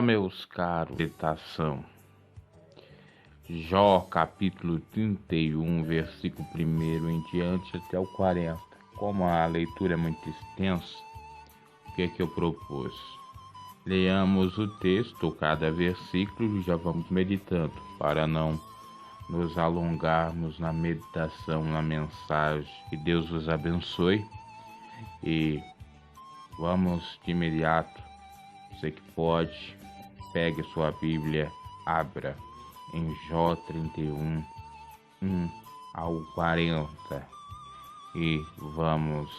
Meus caros, meditação. Jó, capítulo 31, versículo 1 em diante até o 40. Como a leitura é muito extensa, o que é que eu propus? Leamos o texto, cada versículo, e já vamos meditando, para não nos alongarmos na meditação, na mensagem. Que Deus vos abençoe e vamos de imediato. Você que pode, pegue sua Bíblia, abra em Jó 31, 1 ao 40 e vamos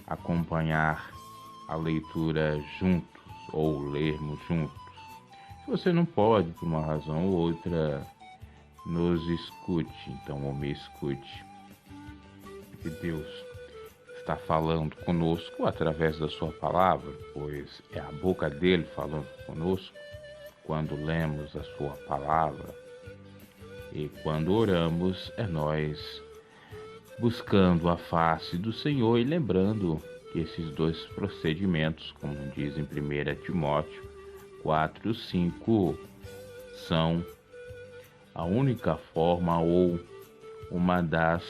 acompanhar a leitura juntos ou lermos juntos. Se você não pode, por uma razão ou outra, nos escute, então, ou me escute. Que Deus está falando conosco através da sua palavra, pois é a boca dele falando conosco quando lemos a sua palavra, e quando oramos é nós buscando a face do Senhor e lembrando que esses dois procedimentos, como diz em 1 Timóteo 4:5, são a única forma ou uma das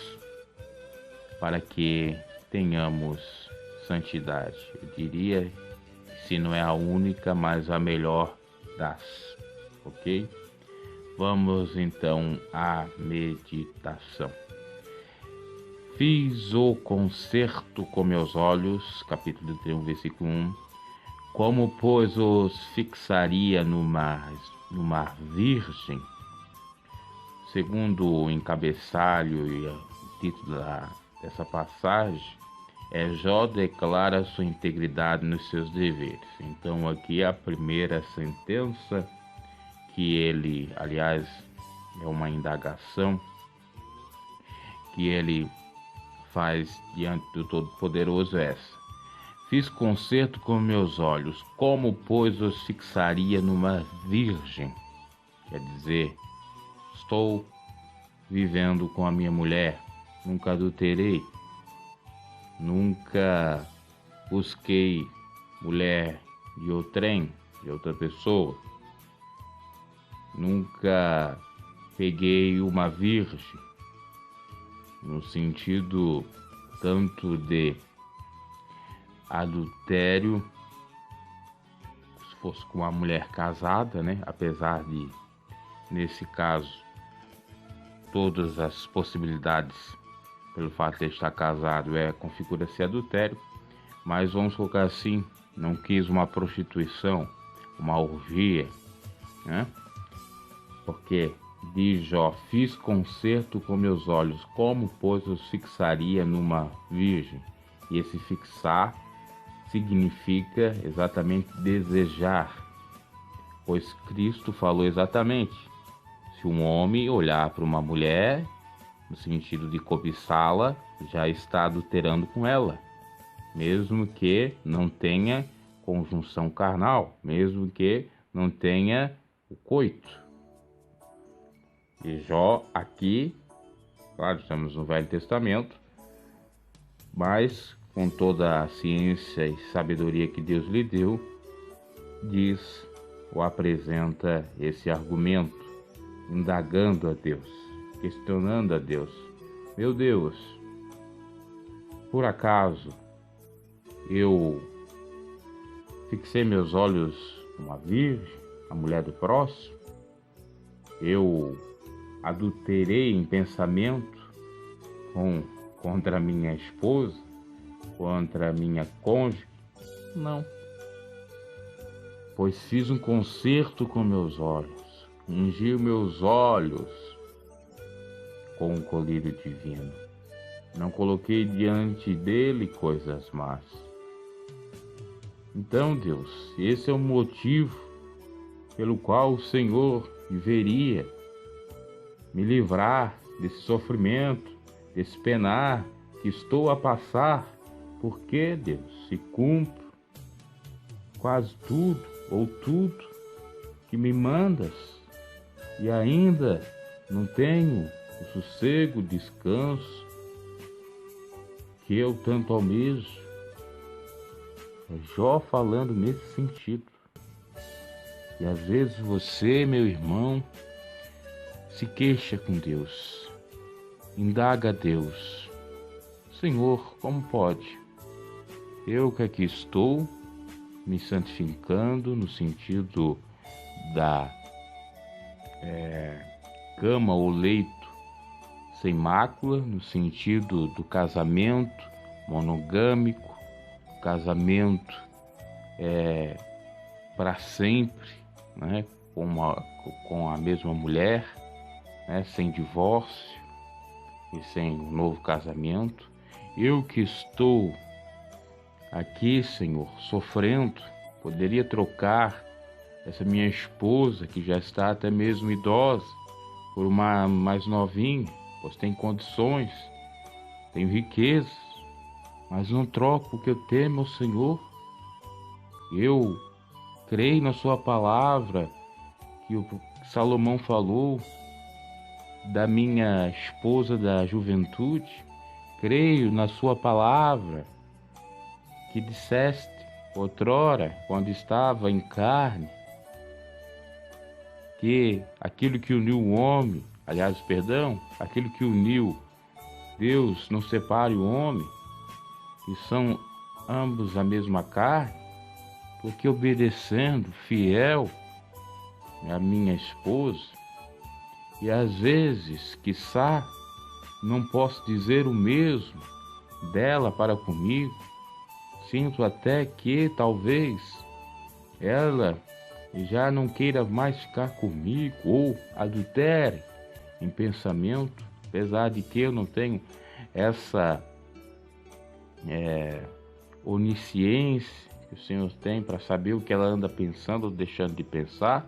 para que tenhamos santidade. Eu diria, se não é a única, mas a melhor das, ok? Vamos então à meditação. Fiz o concerto com meus olhos, capítulo 31, versículo 1. Como, pois, os fixaria no mar virgem? Segundo o encabeçalho e o título dessa passagem, Jó declara sua integridade nos seus deveres. Então aqui a primeira sentença que ele, aliás, é uma indagação que ele faz diante do Todo-Poderoso é essa: fiz concerto com meus olhos, como, pois, os fixaria numa virgem? Quer dizer, estou vivendo com a minha mulher, nunca adulterei, nunca busquei mulher de outrem, de outra pessoa, nunca peguei uma virgem, no sentido tanto de adultério, se fosse com uma mulher casada, né? Apesar de, nesse caso, todas as possibilidades, pelo fato de estar casado, configura-se adultério, mas vamos colocar assim, não quis uma prostituição, uma orgia, né? Porque diz Jó, fiz concerto com meus olhos, como, pois, os fixaria numa virgem? E esse fixar significa exatamente desejar, pois Cristo falou exatamente: se um homem olhar para uma mulher, no sentido de cobiçá-la, já está adulterando com ela, mesmo que não tenha conjunção carnal, mesmo que não tenha o coito. E Jó aqui, claro, estamos no Velho Testamento, mas com toda a ciência e sabedoria que Deus lhe deu, diz ou apresenta esse argumento, indagando a Deus, questionando a Deus: meu Deus, por acaso eu fixei meus olhos numa virgem, a mulher do próximo? Eu adulterei em pensamento contra minha esposa, contra minha cônjuge? Não. Pois fiz um concerto com meus olhos, ungi meus olhos com o colírio divino. Não coloquei diante dele coisas más. Então, Deus, esse é o motivo pelo qual o Senhor deveria me livrar desse sofrimento, desse penar que estou a passar, porque, Deus, se cumpro quase tudo ou tudo que me mandas e ainda não tenho o sossego, o descanso que eu tanto almejo. Jó falando nesse sentido. E às vezes você, meu irmão, se queixa com Deus, indaga a Deus: Senhor, como pode? Eu que aqui estou me santificando no sentido da cama ou leito sem mácula, no sentido do casamento monogâmico, casamento para sempre, né, com a mesma mulher, né, sem divórcio e sem um novo casamento. Eu que estou aqui, Senhor, sofrendo, poderia trocar essa minha esposa, que já está até mesmo idosa, por uma mais novinha, pois tem condições, tenho riquezas, mas não troco porque eu temo ao Senhor. Eu creio na sua palavra, que o Salomão falou da minha esposa da juventude. Creio na sua palavra, que disseste outrora, quando estava em carne, que aquilo que uniu o homem, aquilo que uniu Deus não separe o homem, que são ambos a mesma carne, porque obedecendo, fiel à minha esposa, e às vezes, quiçá, não posso dizer o mesmo dela para comigo, sinto até que talvez ela já não queira mais ficar comigo ou adultere em pensamento, apesar de que eu não tenho essa onisciência que o Senhor tem para saber o que ela anda pensando ou deixando de pensar,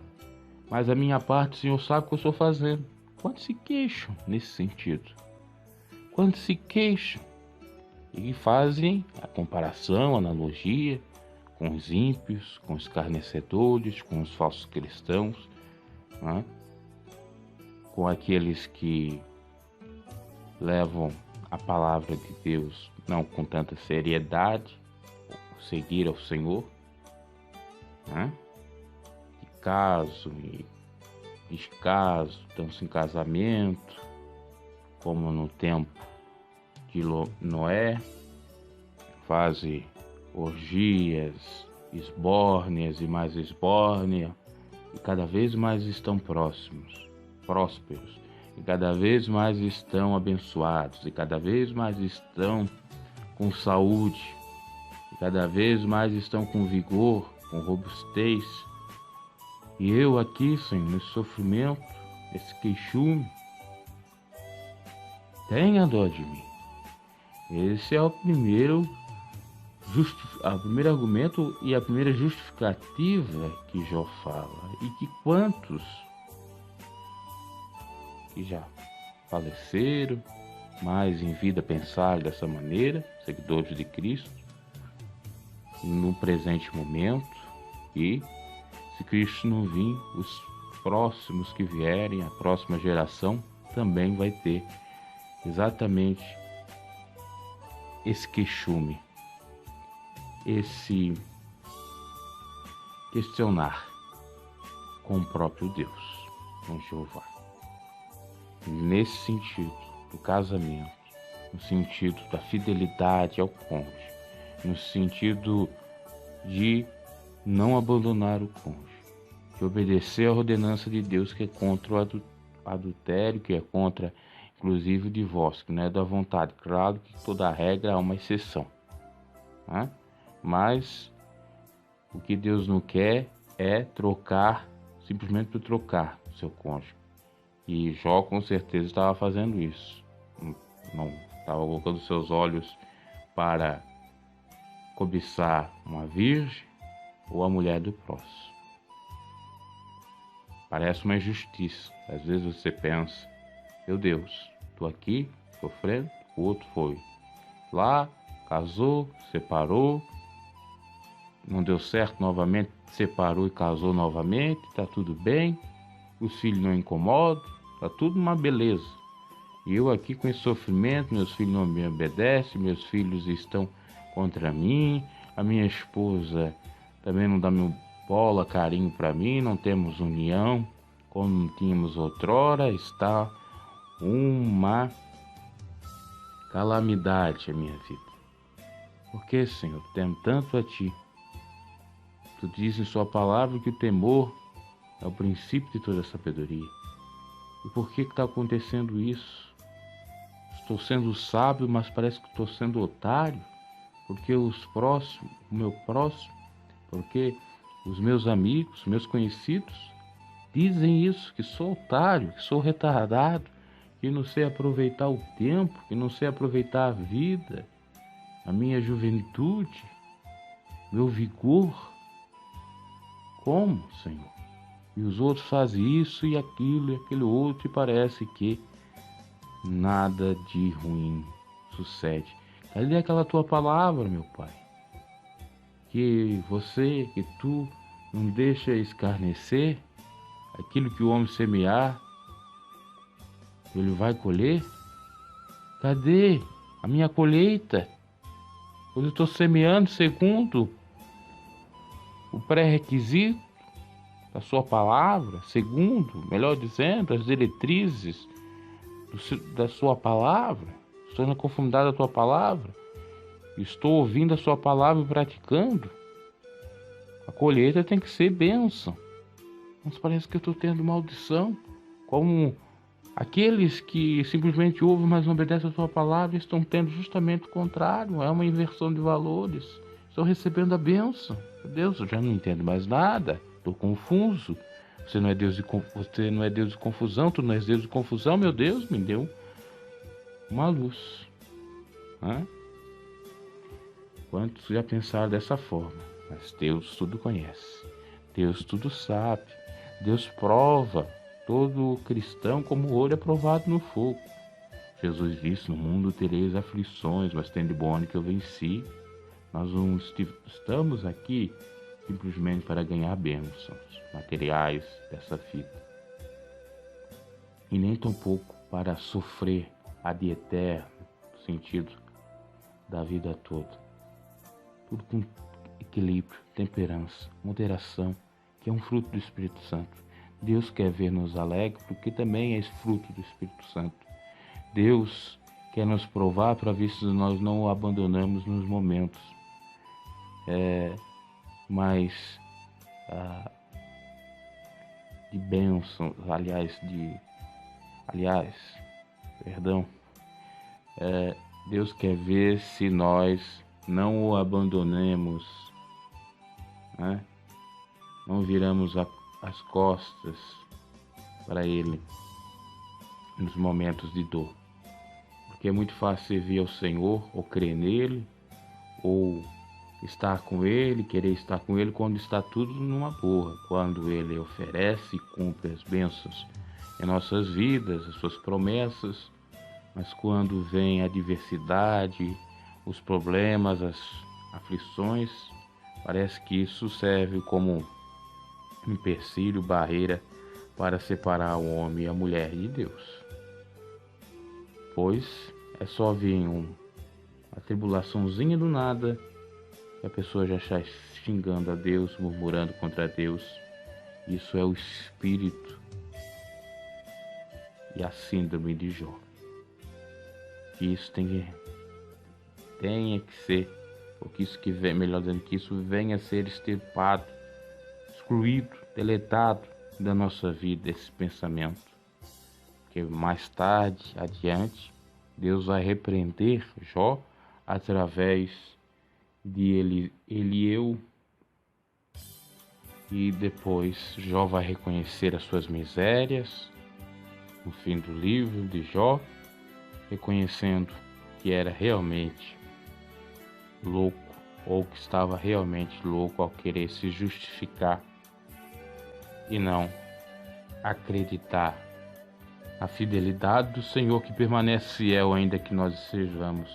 mas a minha parte o Senhor sabe o que eu estou fazendo. Quando se queixam nesse sentido, quando se queixam e fazem a comparação, a analogia com os ímpios, com os escarnecedores, com os falsos cristãos, né? Com aqueles que levam a palavra de Deus não com tanta seriedade, seguir ao Senhor, né? De caso e descaso, estão-se em casamento, como no tempo de Noé, fazem orgias, esbórnias e mais esbórnia, e cada vez mais estão prósperos, e cada vez mais estão abençoados, e cada vez mais estão com saúde, e cada vez mais estão com vigor, com robustez. E eu aqui, Senhor, nesse sofrimento, nesse queixume, tenha dó de mim. Esse é o primeiro argumento e a primeira justificativa que Jó fala. E que quantos que já faleceram, mas em vida pensaram dessa maneira, seguidores de Cristo, no presente momento, e se Cristo não vir, os próximos que vierem, a próxima geração também vai ter exatamente esse queixume, esse questionar com o próprio Deus, com Jeová. Nesse sentido do casamento, no sentido da fidelidade ao cônjuge, no sentido de não abandonar o cônjuge, de obedecer à ordenança de Deus, que é contra o adultério, que é contra, inclusive, o divórcio, que não é da vontade. Claro que toda regra há uma exceção, né? Mas o que Deus não quer é trocar, simplesmente por trocar o seu cônjuge. E Jó com certeza estava fazendo isso. Não estava colocando seus olhos para cobiçar uma virgem ou a mulher do próximo. Parece uma injustiça. Às vezes você pensa: meu Deus, estou aqui sofrendo, o outro foi lá, casou, separou, não deu certo novamente, separou e casou novamente, está tudo bem, os filhos não incomodam, está tudo uma beleza. E eu aqui com esse sofrimento, meus filhos não me obedecem, meus filhos estão contra mim, a minha esposa também não dá bola, carinho para mim, não temos união, como tínhamos outrora, está uma calamidade a minha vida. Porque, Senhor, temo tanto a Ti. Tu dizes em Sua palavra que o temor é o princípio de toda sabedoria. E por que está acontecendo isso? Estou sendo sábio, mas parece que estou sendo otário. Porque o meu próximo, porque os meus amigos, meus conhecidos, dizem isso, que sou otário, que sou retardado, que não sei aproveitar o tempo, que não sei aproveitar a vida, a minha juventude, meu vigor. Como, Senhor? E os outros fazem isso e aquilo outro, e parece que nada de ruim sucede. Cadê aquela tua palavra, meu Pai? Que tu não deixa escarnecer aquilo que o homem semear, ele vai colher? Cadê a minha colheita? Quando eu estou semeando segundo o pré-requisito da sua palavra, segundo, melhor dizendo, as diretrizes da sua palavra, estou na conformidade da tua palavra, estou ouvindo a sua palavra e praticando, a colheita tem que ser bênção. Mas parece que eu estou tendo maldição, como aqueles que simplesmente ouvem, mas não obedecem a tua palavra, estão tendo justamente o contrário, é uma inversão de valores. Estou recebendo a bênção. Meu Deus, eu já não entendo mais nada, estou confuso. Você não é Deus de confusão, tu não és Deus de confusão, meu Deus, me deu uma luz. Quantos já pensaram dessa forma? Mas Deus tudo conhece, Deus tudo sabe, Deus prova todo cristão como ouro é provado no fogo. Jesus disse: no mundo tereis aflições, mas tende bom ânimo que eu venci. Nós não estamos aqui simplesmente para ganhar bênçãos materiais dessa vida, e nem tampouco para sofrer ad eterno, no sentido da vida toda. Tudo com equilíbrio, temperança, moderação, que é um fruto do Espírito Santo. Deus quer ver-nos alegres, porque também é esse fruto do Espírito Santo. Deus quer nos provar para ver se nós não o abandonamos nos momentos de bênção, Deus quer ver se nós não o abandonemos, não viramos as costas para Ele nos momentos de dor. Porque é muito fácil servir ao Senhor, ou crer nele, ou estar com Ele, querer estar com Ele quando está tudo numa boa, quando Ele oferece e cumpre as bênçãos em nossas vidas, as suas promessas. Mas quando vem a adversidade, os problemas, as aflições, parece que isso serve como um empecilho, barreira para separar o homem e a mulher de Deus. Pois é só vir uma tribulaçãozinha do nada, que a pessoa já está xingando a Deus, murmurando contra Deus. Isso é o espírito e a síndrome de Jó. Que isso tenha que ser, ou que isso melhor dizendo, que isso venha a ser extirpado, excluído, deletado da nossa vida, esse pensamento. Porque mais tarde, adiante, Deus vai repreender Jó através de Elieu, e depois Jó vai reconhecer as suas misérias no fim do livro de Jó, reconhecendo que era realmente louco, ou que estava realmente louco ao querer se justificar e não acreditar na fidelidade do Senhor, que permanece fiel ainda que nós sejamos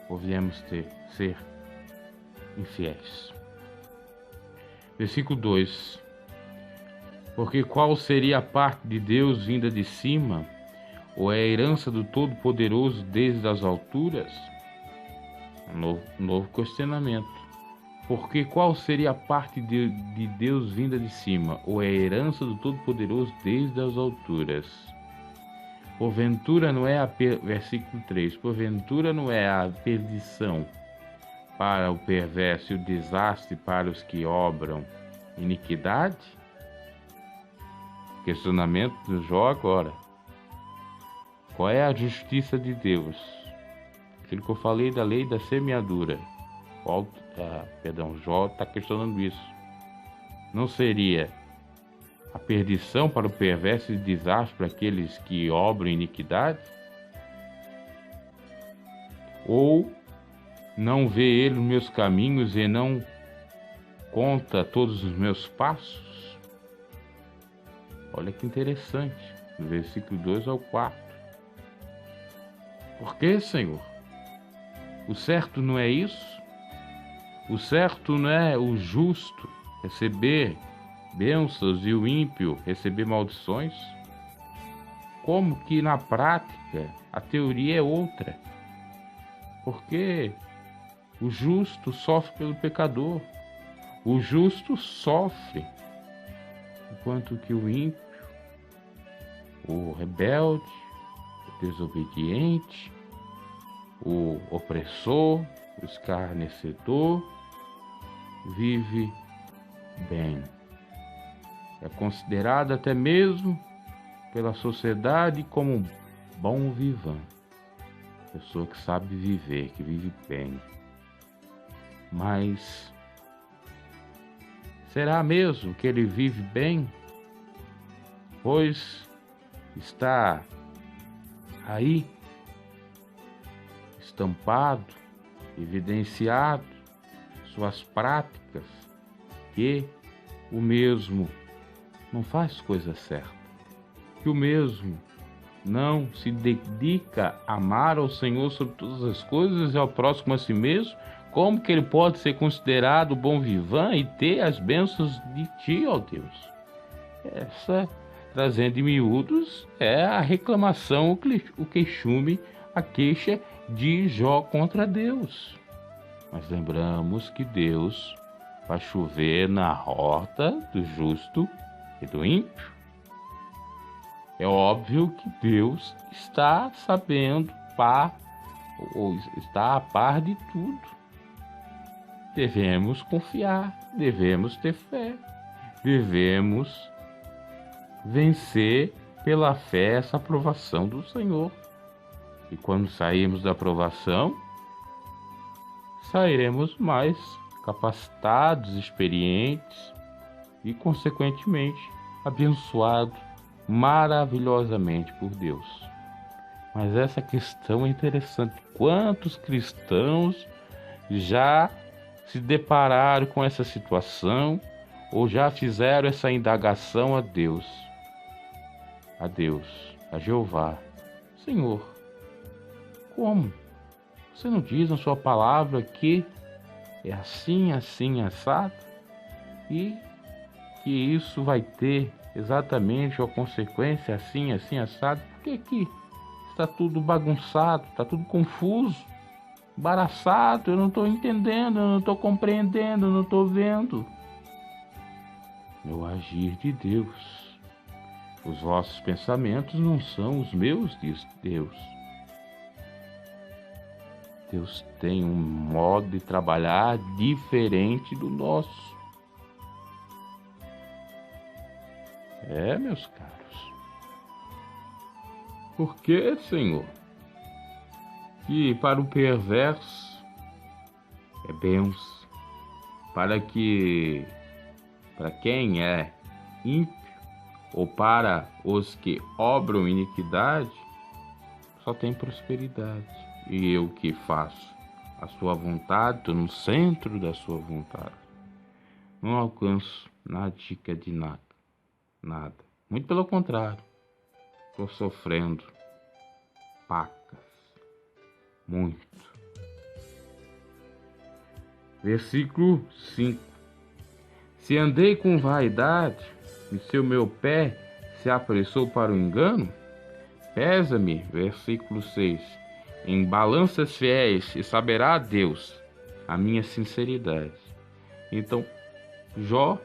ou viemos ser infiéis. Versículo 2: porque qual seria a parte de Deus vinda de cima, ou é a herança do Todo-Poderoso desde as alturas? Um novo questionamento. Porque qual seria a parte de Deus vinda de cima, ou é a herança do Todo-Poderoso desde as alturas? Porventura não é versículo 3, porventura não é a perdição para o perverso e o desastre para os que obram iniquidade? Questionamento do Jó agora. Qual é a justiça de Deus? Aquilo que eu falei da lei da semeadura. Jó está questionando isso. Não seria a perdição para o perverso e o desastre para aqueles que obram iniquidade? Ou não vê ele os meus caminhos e não conta todos os meus passos? Olha que interessante, no versículo 2 ao 4. Por que, Senhor? O certo não é isso? O certo não é o justo receber bênçãos e o ímpio receber maldições? Como que na prática a teoria é outra? Porque o justo sofre pelo pecador. O justo sofre, enquanto que o ímpio, o rebelde, o desobediente, o opressor, o escarnecedor, vive bem. É considerado até mesmo pela sociedade como um bom vivant. Pessoa que sabe viver, que vive bem. Mas será mesmo que ele vive bem? Pois está aí, estampado, evidenciado, suas práticas, que o mesmo não faz coisa certa, que o mesmo não se dedica a amar ao Senhor sobre todas as coisas e ao próximo a si mesmo. Como que ele pode ser considerado bom vivant e ter as bênçãos de ti, ó Deus? Essa, trazendo em miúdos, é a reclamação, o queixume, a queixa de Jó contra Deus. Mas lembramos que Deus vai chover na horta do justo e do ímpio. É óbvio que Deus está sabendo ou está a par de tudo. Devemos confiar, devemos ter fé, devemos vencer pela fé essa aprovação do Senhor. E quando sairmos da aprovação, sairemos mais capacitados, experientes e, consequentemente, abençoados maravilhosamente por Deus. Mas essa questão é interessante. Quantos cristãos já se depararam com essa situação ou já fizeram essa indagação a Deus, a Jeová? Senhor, como? Você não diz na sua palavra que é assim, assim, assado? E que isso vai ter exatamente a consequência assim, assim, assado? Por que que está tudo bagunçado, está tudo confuso, embaraçado? Eu não estou entendendo, eu não estou compreendendo, eu não estou vendo. É o agir de Deus. Os vossos pensamentos não são os meus, diz Deus. Deus tem um modo de trabalhar diferente do nosso. Meus caros. Por que, Senhor, que para o perverso é bênção, para quem é ímpio ou para os que obram iniquidade, só tem prosperidade? E eu que faço a sua vontade, estou no centro da sua vontade, não alcanço nada de nada. Muito pelo contrário, estou sofrendo pacas, muito. Versículo 5. Se andei com vaidade, e se o meu pé se apressou para o engano, pesa-me, versículo 6, em balanças fiéis, e saberá Deus a minha sinceridade. Então, Jó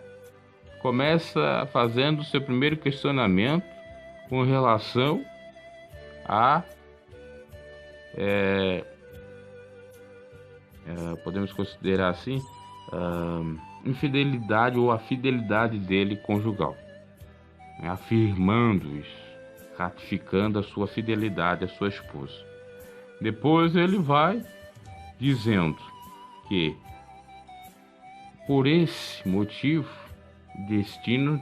começa fazendo seu primeiro questionamento com relação a podemos considerar assim, infidelidade ou a fidelidade dele conjugal, né? Afirmando isso, ratificando a sua fidelidade à sua esposa. Depois ele vai dizendo que por esse motivo, destino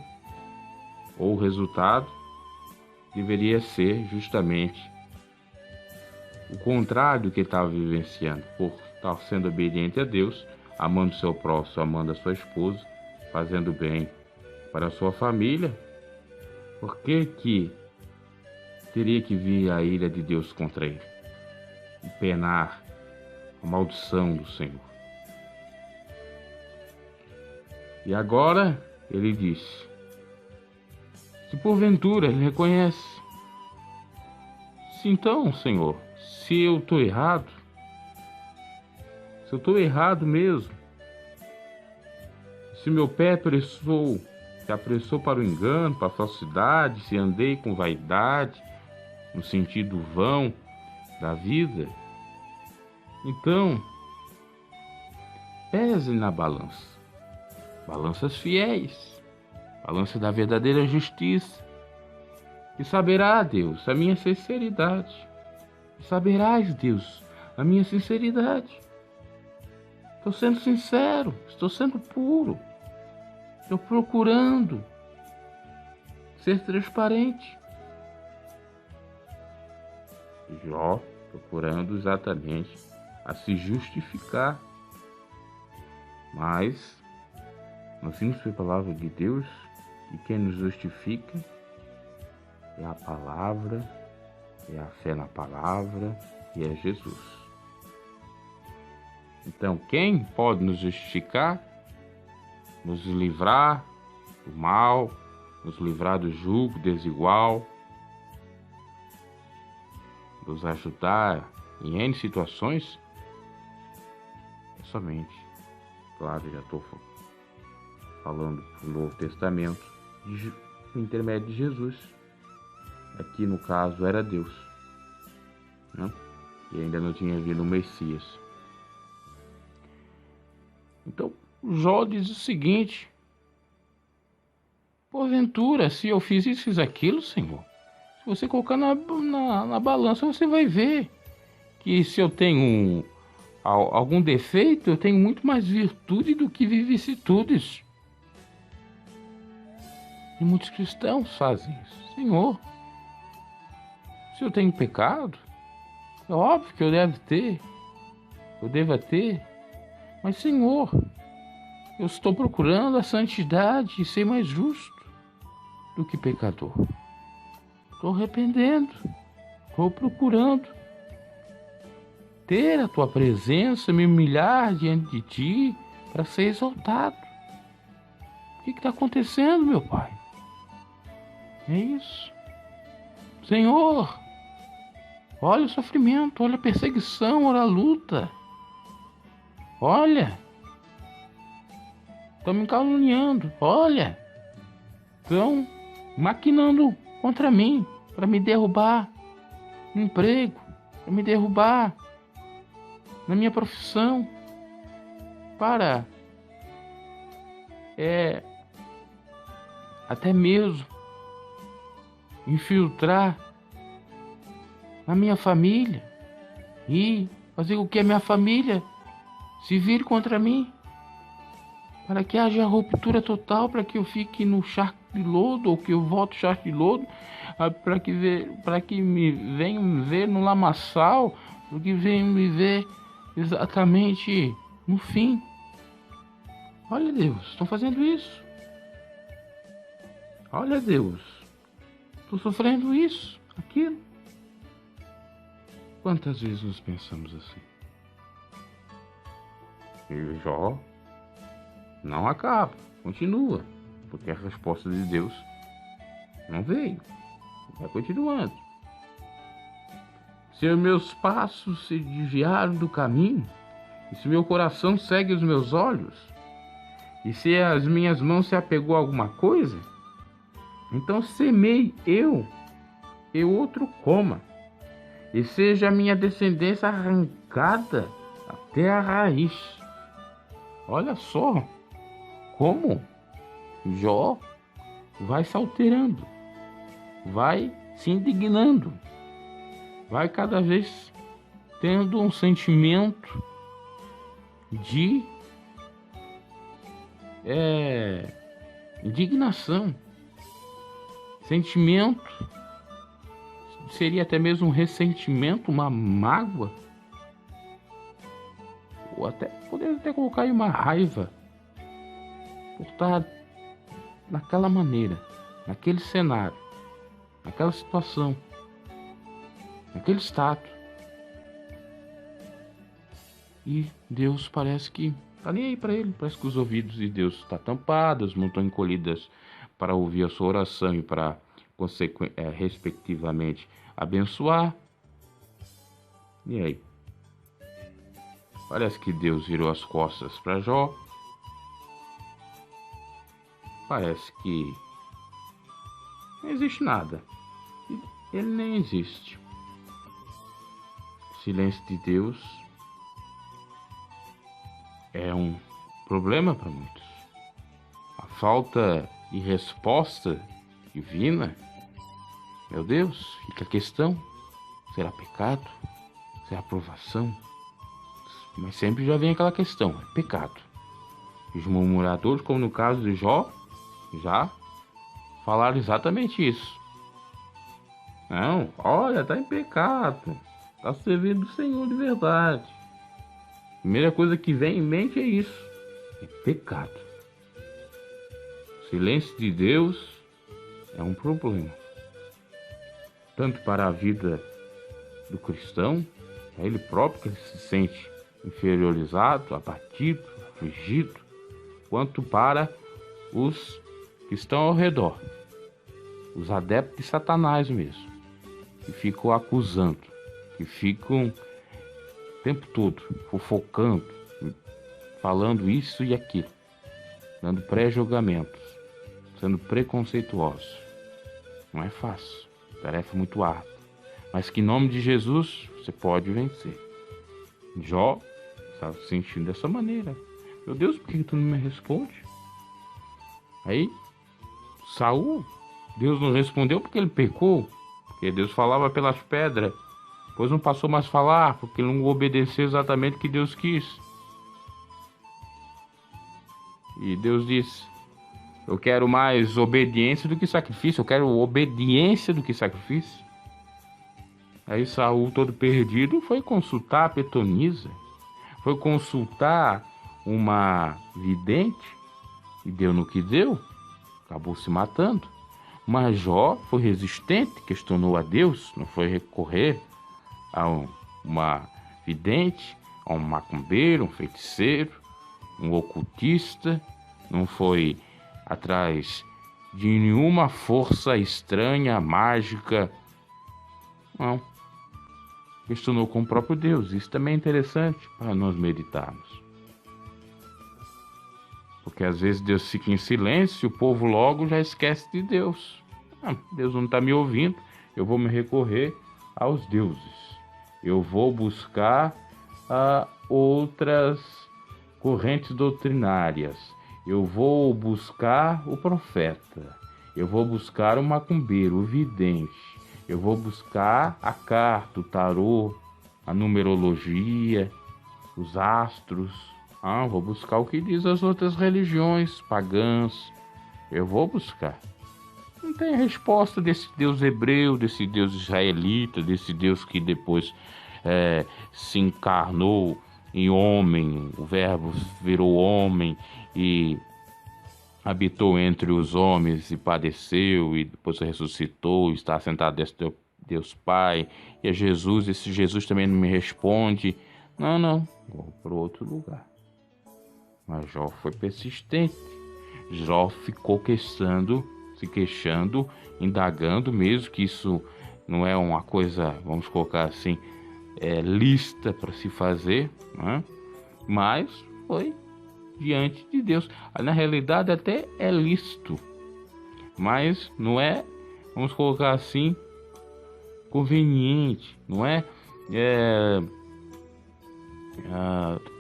ou resultado deveria ser justamente o contrário do que ele estava vivenciando, por estar sendo obediente a Deus, amando seu próximo, amando a sua esposa, fazendo bem para a sua família. Por que teria que vir a ira de Deus contra ele e penar a maldição do Senhor? E agora ele diz: se porventura ele reconhece, se então, Senhor, se eu estou errado, se eu estou errado mesmo, se meu pé se apressou para o engano, para a falsidade, se andei com vaidade, no sentido vão da vida, então pese na balança, balanças fiéis, balança da verdadeira justiça, e saberá, Deus, a minha sinceridade, e saberás, Deus, a minha sinceridade. Estou sendo sincero, estou sendo puro, estou procurando ser transparente. Jó procurando exatamente a se justificar, mas nós vimos pela palavra de Deus que quem nos justifica é a palavra, é a fé na palavra e é Jesus. Então, quem pode nos justificar, nos livrar do mal, nos livrar do jugo desigual, nos ajudar em N situações, é somente, claro, já estou falando do Novo Testamento, por intermédio de Jesus. Aqui no caso era Deus, né? E ainda não tinha vindo o Messias. Então Jó diz o seguinte: porventura, se eu fiz isso, fiz aquilo, Senhor, se você colocar na balança, você vai ver que se eu tenho algum defeito, eu tenho muito mais virtude do que vicissitudes. E muitos cristãos fazem isso. Senhor, se eu tenho pecado, é óbvio que eu deva ter, mas Senhor, eu estou procurando a santidade e ser mais justo do que pecador. Estou arrependendo, estou procurando ter a tua presença, me humilhar diante de ti para ser exaltado. O que está acontecendo, meu Pai? É isso. Senhor, olha o sofrimento, olha a perseguição, olha a luta. Olha, estão me caluniando, olha, estão maquinando contra mim, para me derrubar no emprego, para me derrubar na minha profissão, para até mesmo infiltrar na minha família e fazer com que a minha família se vire contra mim, para que haja ruptura total, para que eu fique no charco de lodo, ou que eu volte charco de lodo, para que me venham me ver no lamaçal, para que venham me ver exatamente no fim. Olha, Deus, estão fazendo isso. Olha, Deus, estou sofrendo isso, aquilo. Quantas vezes nós pensamos assim? E Jó não acaba, continua, porque a resposta de Deus não veio, vai continuando. Se os meus passos se desviaram do caminho, e se meu coração segue os meus olhos, E se as minhas mãos se apegou a alguma coisa, então semei eu, e outro coma, e seja a minha descendência arrancada até a raiz. Olha só como Jó vai se alterando, vai se indignando, vai cada vez tendo um sentimento de indignação, sentimento, seria até mesmo um ressentimento, uma mágoa, ou até poderia até colocar aí uma raiva por estar naquela maneira, naquele cenário, naquela situação, naquele estado. E Deus parece que tá nem aí para ele, parece que os ouvidos de Deus estão tampados, não estão encolhidas para ouvir a sua oração e para, respectivamente, abençoar. E aí? Parece que Deus virou as costas para Jó. Parece que não existe nada. Ele nem existe. O silêncio de Deus é um problema para muitos. A falta de resposta divina, meu Deus, fica a questão: será pecado? Será aprovação? Mas sempre já vem aquela questão: é pecado. Os murmuradores, como no caso de Jó, já falaram exatamente isso. Não, olha, tá em pecado, tá servindo o Senhor de verdade. A primeira coisa que vem em mente é isso: é pecado. O silêncio de Deus é um problema, tanto para a vida do cristão, para ele próprio, que ele se sente inferiorizado, abatido, afligido, quanto para os que estão ao redor, os adeptos de Satanás mesmo, que ficam acusando, que ficam o tempo todo fofocando, falando isso e aquilo, dando pré-julgamentos, sendo preconceituosos. Não é fácil, tarefa muito árdua, mas que em nome de Jesus você pode vencer. Jó estava se sentindo dessa maneira: meu Deus, por que tu não me responde? Aí Saul, Deus não respondeu porque ele pecou, porque Deus falava pelas pedras, depois não passou mais a falar porque ele não obedeceu exatamente o que Deus quis. E Deus disse: eu quero mais obediência do que sacrifício, eu quero obediência do que sacrifício. Aí Saul, todo perdido, foi consultar a Petonisa, foi consultar uma vidente, e deu no que deu, acabou se matando. Mas Jó foi resistente, questionou a Deus, não foi recorrer a uma vidente, a um macumbeiro, um feiticeiro, um ocultista, não foi atrás de nenhuma força estranha, mágica, não. Questionou com o próprio Deus. Isso também é interessante para nós meditarmos. Porque às vezes Deus fica em silêncio e o povo logo já esquece de Deus. Deus não está me ouvindo, eu vou me recorrer aos deuses. Eu vou buscar outras correntes doutrinárias. Eu vou buscar o profeta. Eu vou buscar o macumbeiro, o vidente. Eu vou buscar a carta, o tarô, a numerologia, os astros. Vou buscar o que diz as outras religiões pagãs. Eu vou buscar. Não tem resposta desse Deus hebreu, desse Deus israelita, desse Deus que depois se encarnou em homem. O Verbo virou homem e habitou entre os homens e padeceu e depois ressuscitou, está sentado dentro de Deus Pai. E é Jesus, esse Jesus também não me responde. Não, vou para outro lugar. Mas Jó foi persistente. Jó ficou se queixando, indagando, mesmo que isso não é uma coisa, vamos colocar assim, lista para se fazer, né? Mas foi diante de Deus. Na realidade até é lícito, mas não é, vamos colocar assim, conveniente, não é?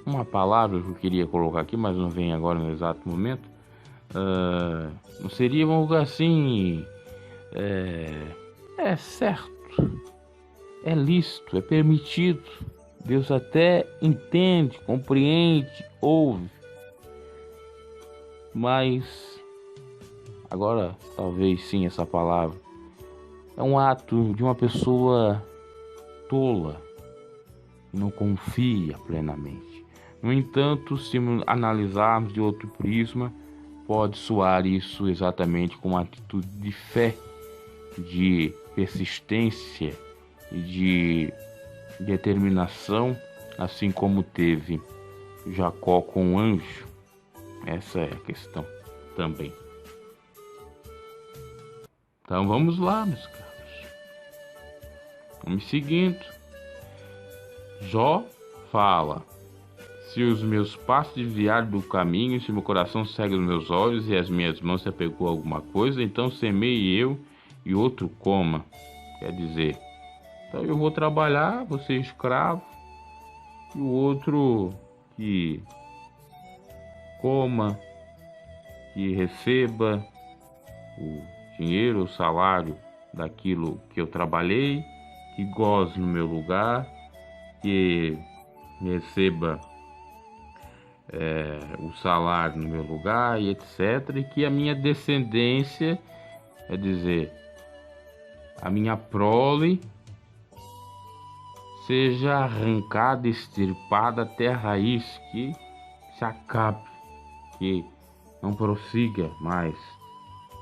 Uma palavra que eu queria colocar aqui, mas não vem agora no exato momento. Não seria, vamos colocar assim, é certo, é lícito, é permitido. Deus até entende, compreende, ouve, mas agora talvez sim essa palavra é um ato de uma pessoa tola, que não confia plenamente. No entanto, se analisarmos de outro prisma, pode soar isso exatamente como uma atitude de fé, de persistência e de determinação, assim como teve Jacó com o anjo. Essa é a questão também. Então vamos lá, meus caros. Vamos seguindo. Jó fala: se os meus passos desviarem do caminho, se meu coração segue os meus olhos e as minhas mãos se apegou a alguma coisa, então semeie eu e outro coma. Quer dizer, então eu vou trabalhar, vou ser escravo, e o outro que coma, que receba o dinheiro, o salário daquilo que eu trabalhei, que goze no meu lugar, que receba o salário no meu lugar e etc. E que a minha descendência, quer dizer, a minha prole, seja arrancada, extirpada até a raiz, que se acabe, que não prossiga mais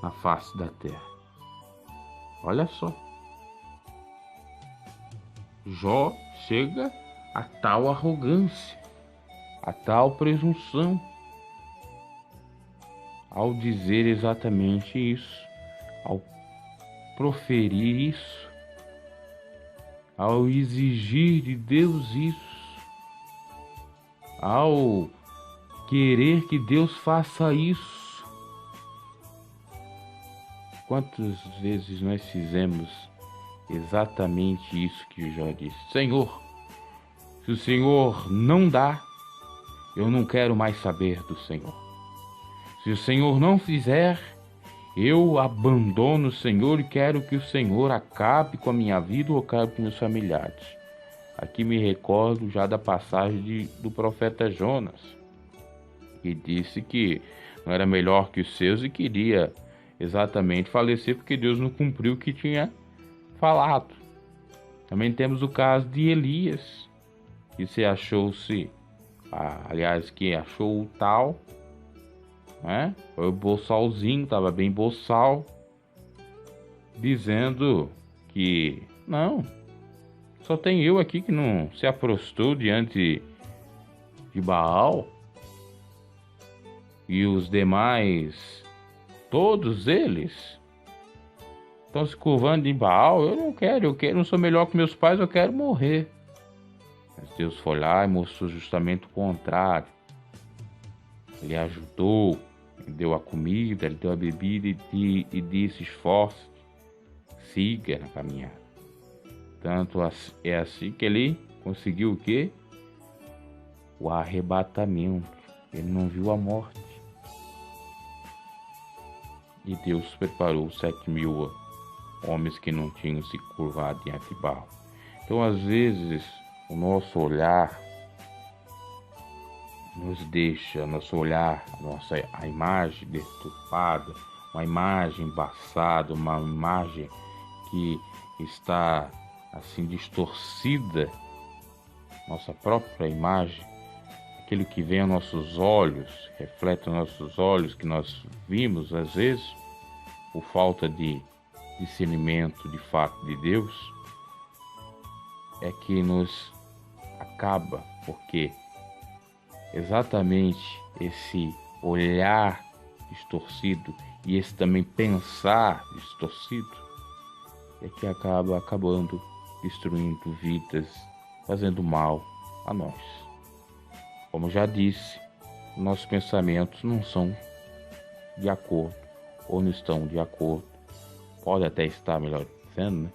na face da terra. Olha só, Jó chega a tal arrogância, a tal presunção, ao dizer exatamente isso, ao proferir isso, ao exigir de Deus isso, ao querer que Deus faça isso. Quantas vezes nós fizemos exatamente isso que Jó disse? Senhor, se o Senhor não dá, eu não quero mais saber do Senhor. Se o Senhor não fizer, eu abandono o Senhor e quero que o Senhor acabe com a minha vida ou acabe com meus familiares. Aqui me recordo já da passagem do profeta Jonas, que disse que não era melhor que os seus e queria exatamente falecer porque Deus não cumpriu o que tinha falado. Também temos o caso de Elias, que se achou-se, que achou o tal, né? Foi o boçalzinho, estava bem boçal, dizendo que não, só tem eu aqui que não se aprostrou diante de Baal, e os demais, todos eles, estão se curvando em Baal. Eu não quero, não sou melhor que meus pais, eu quero morrer. Mas Deus foi lá e mostrou justamente o contrário. Ele ajudou, ele deu a comida, ele deu a bebida e disse: esforce, siga na caminhada. Tanto é assim que ele conseguiu o quê? O arrebatamento. Ele não viu a morte. E Deus preparou 7.000 homens que não tinham se curvado diante de Baal. Então, às vezes, o nosso olhar nos deixa, a imagem deturpada, uma imagem embaçada, uma imagem que está assim distorcida, nossa própria imagem, aquilo que vem aos nossos olhos, reflete aos nossos olhos, que nós vimos às vezes, por falta de discernimento de fato de Deus, é que nos acaba, porque exatamente esse olhar distorcido e esse também pensar distorcido é que acaba acabando destruindo vidas, fazendo mal a nós. Como já disse, nossos pensamentos não são de acordo, ou não estão de acordo, pode até estar, melhor dizendo, né?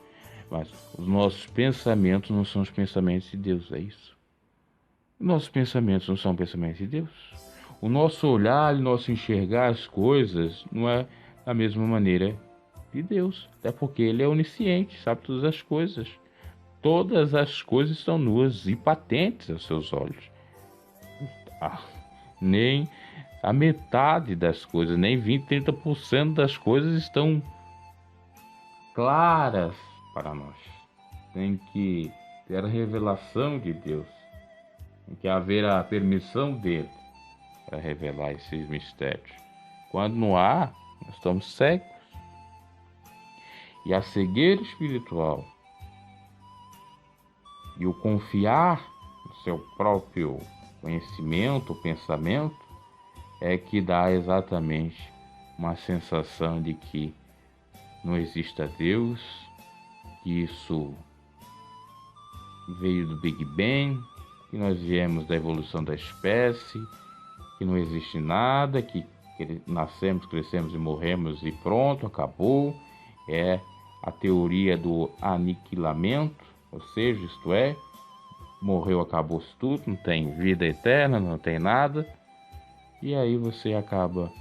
Mas os nossos pensamentos não são os pensamentos de Deus, é isso. Nossos pensamentos não são pensamentos de Deus. O nosso olhar, o nosso enxergar as coisas não é da mesma maneira de Deus. Até porque Ele é onisciente, sabe todas as coisas. Todas as coisas estão nuas e patentes aos seus olhos. Nem a metade das coisas, nem 20, 30% das coisas estão claras para nós. Tem que ter a revelação de Deus. Tem que haver a permissão dele para revelar esses mistérios. Quando não há, nós estamos cegos. E a cegueira espiritual e o confiar no seu próprio conhecimento, pensamento, é que dá exatamente uma sensação de que não exista Deus, que isso veio do Big Bang, que nós viemos da evolução da espécie, que não existe nada, que nascemos, crescemos e morremos e pronto, acabou. É a teoria do aniquilamento, ou seja, isto é, morreu, acabou-se tudo, não tem vida eterna, não tem nada. E aí você acaba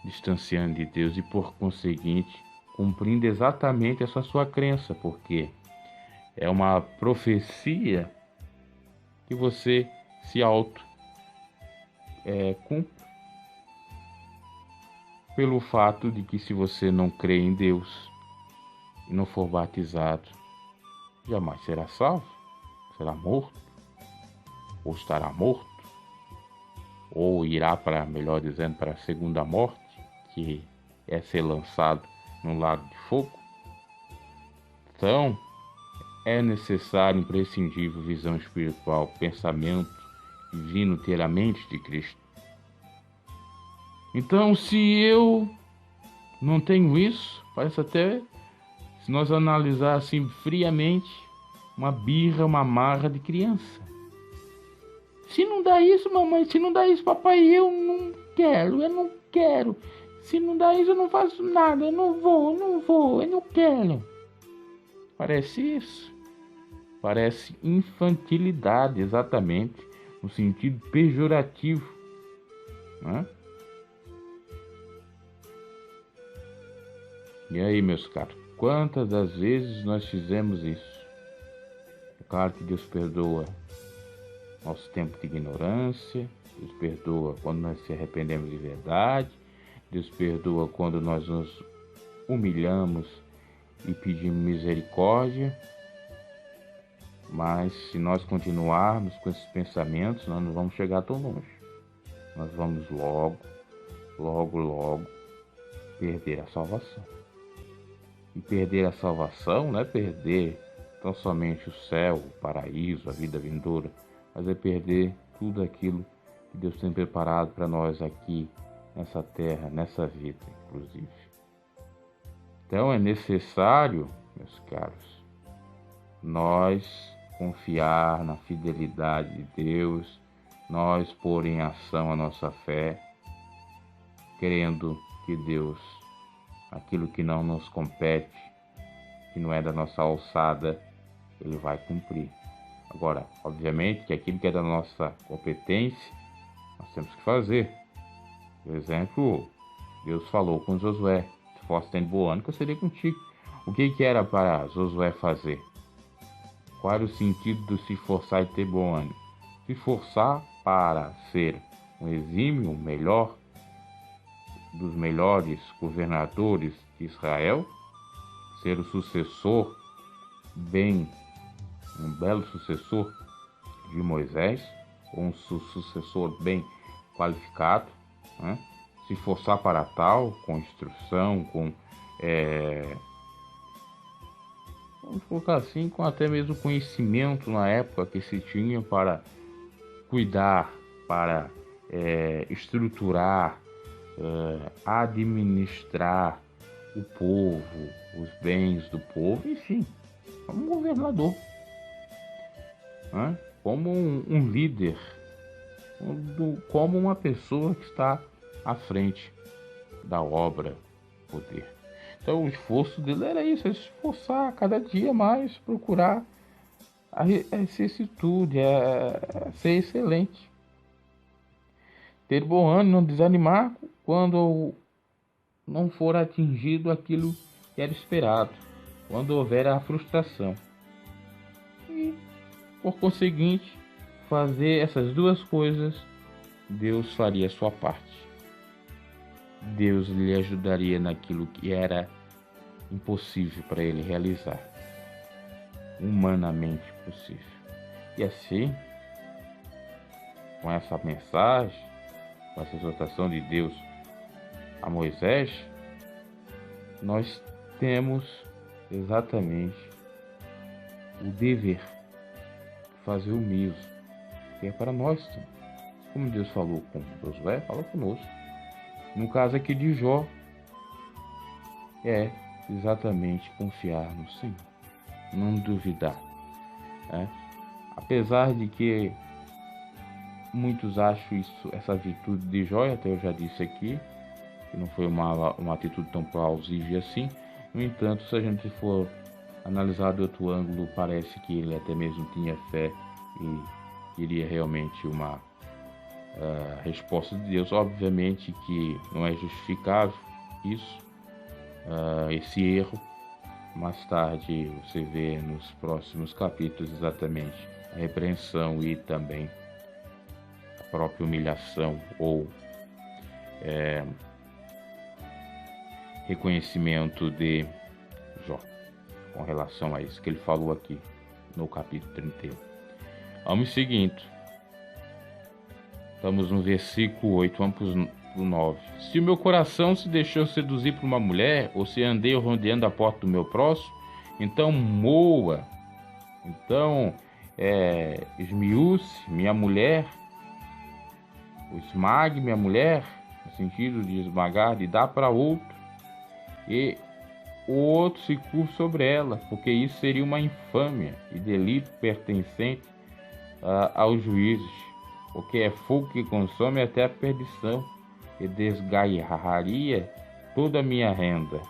distanciando de Deus e, por conseguinte, cumprindo exatamente essa sua crença, porque é uma profecia que você se cumpre pelo fato de que, se você não crê em Deus e não for batizado, jamais será salvo, será morto, ou estará morto, ou irá para, melhor dizendo, para a segunda morte, que é ser lançado num lago de fogo. Então, é necessário, imprescindível, visão espiritual, pensamento divino, ter a mente de Cristo. Então, se eu não tenho isso, parece até, se nós analisar assim friamente, uma birra, uma marra de criança. Se não dá isso, mamãe, se não dá isso, papai, eu não quero. Se não dá isso, eu não faço nada, eu não vou, eu não quero. Parece isso. Parece infantilidade, exatamente, no sentido pejorativo, né? E aí, meus caros, quantas das vezes nós fizemos isso? É claro que Deus perdoa nosso tempo de ignorância, Deus perdoa quando nós se arrependemos de verdade, Deus perdoa quando nós nos humilhamos e pedimos misericórdia. Mas se nós continuarmos com esses pensamentos, nós não vamos chegar tão longe. Nós vamos logo perder a salvação. E perder a salvação não é perder tão somente o céu, o paraíso, a vida vindoura, mas é perder tudo aquilo que Deus tem preparado para nós aqui, nessa terra, nessa vida, inclusive. Então é necessário, meus caros, nós confiar na fidelidade de Deus, nós pôr em ação a nossa fé, crendo que Deus, aquilo que não nos compete, que não é da nossa alçada, Ele vai cumprir. Agora, obviamente que aquilo que é da nossa competência, nós temos que fazer. Por exemplo, Deus falou com Josué: se fosse tendo boa ânimo, eu seria contigo. O que era para Josué fazer? Qual era o sentido de se forçar e ter bom ânimo? Se forçar para ser um exímio, melhor, dos melhores governadores de Israel, ser o sucessor um belo sucessor de Moisés, ou um sucessor bem qualificado, né? Se forçar para tal, com instrução, vamos colocar assim, com até mesmo conhecimento na época que se tinha para cuidar, para estruturar, administrar o povo, os bens do povo, enfim, como um governador, né? Como um líder como uma pessoa que está à frente da obra poder. Então o esforço dele era isso, é se esforçar cada dia mais, procurar a vicissitude, ser excelente. Ter bom ânimo, não desanimar quando não for atingido aquilo que era esperado, quando houver a frustração. E, por conseguinte, fazer essas duas coisas, Deus faria a sua parte. Deus lhe ajudaria naquilo que era impossível para ele realizar, humanamente possível. E assim, com essa mensagem, com essa exortação de Deus a Moisés, nós temos exatamente o dever de fazer o mesmo, que é para nós também. Como Deus falou com Josué, fala conosco. No caso aqui de Jó, é exatamente confiar no Senhor, não duvidar. Apesar de que muitos acham essa virtude de Jó, até eu já disse aqui, que não foi uma atitude tão plausível assim. No entanto, se a gente for analisar de outro ângulo, parece que ele até mesmo tinha fé e queria realmente uma resposta de Deus. Obviamente que não é justificável isso, esse erro. Mais tarde você vê nos próximos capítulos exatamente a repreensão e também a própria humilhação ou reconhecimento de Jó com relação a isso que ele falou aqui no capítulo 31. Vamos seguindo. Estamos no versículo 8, vamos para o 9. Se o meu coração se deixou seduzir por uma mulher, ou se andei rodeando a porta do meu próximo, então moa, então esmiúce minha mulher, ou esmague minha mulher, no sentido de esmagar, de dar para outro, e o outro se curve sobre ela, porque isso seria uma infâmia e delito pertencente aos juízes, porque é fogo que consome até a perdição e desgarraria toda a minha renda.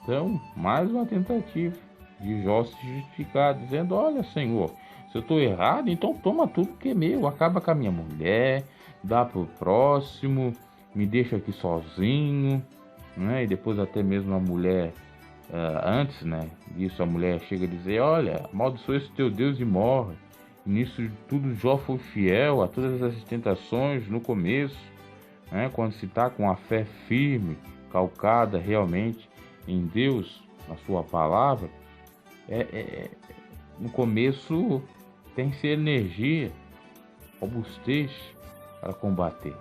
Então, mais uma tentativa de Jó se justificar, dizendo: olha, Senhor, se eu estou errado, então toma tudo que é meu, acaba com a minha mulher, dá para o próximo, me deixa aqui sozinho, né? E depois até mesmo a mulher, antes, né, disso, a mulher chega a dizer: olha, amaldiçoa esse teu Deus e morre. E nisso tudo Jó foi fiel a todas as tentações no começo, né, quando se está com a fé firme, calcada realmente em Deus, na sua palavra, no começo tem que ser energia, robustez para combater.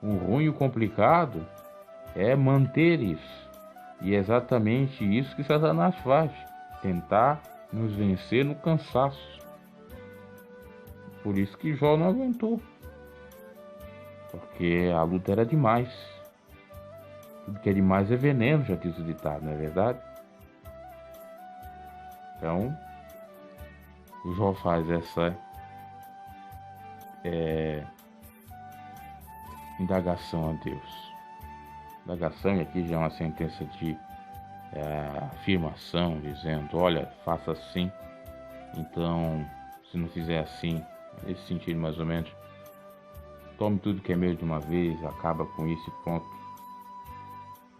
O ruim e o complicado é manter isso. E é exatamente isso que Satanás faz, tentar nos vencer no cansaço. Por isso que Jó não aguentou, porque a luta era demais. Tudo que é demais é veneno, já diz o ditado, não é verdade? Então, o Jó faz essa indagação a Deus. Indagação, e aqui já é uma sentença de afirmação, dizendo: olha, faça assim, então, se não fizer assim, nesse sentido mais ou menos, tome tudo que é meu de uma vez, acaba com isso e pronto.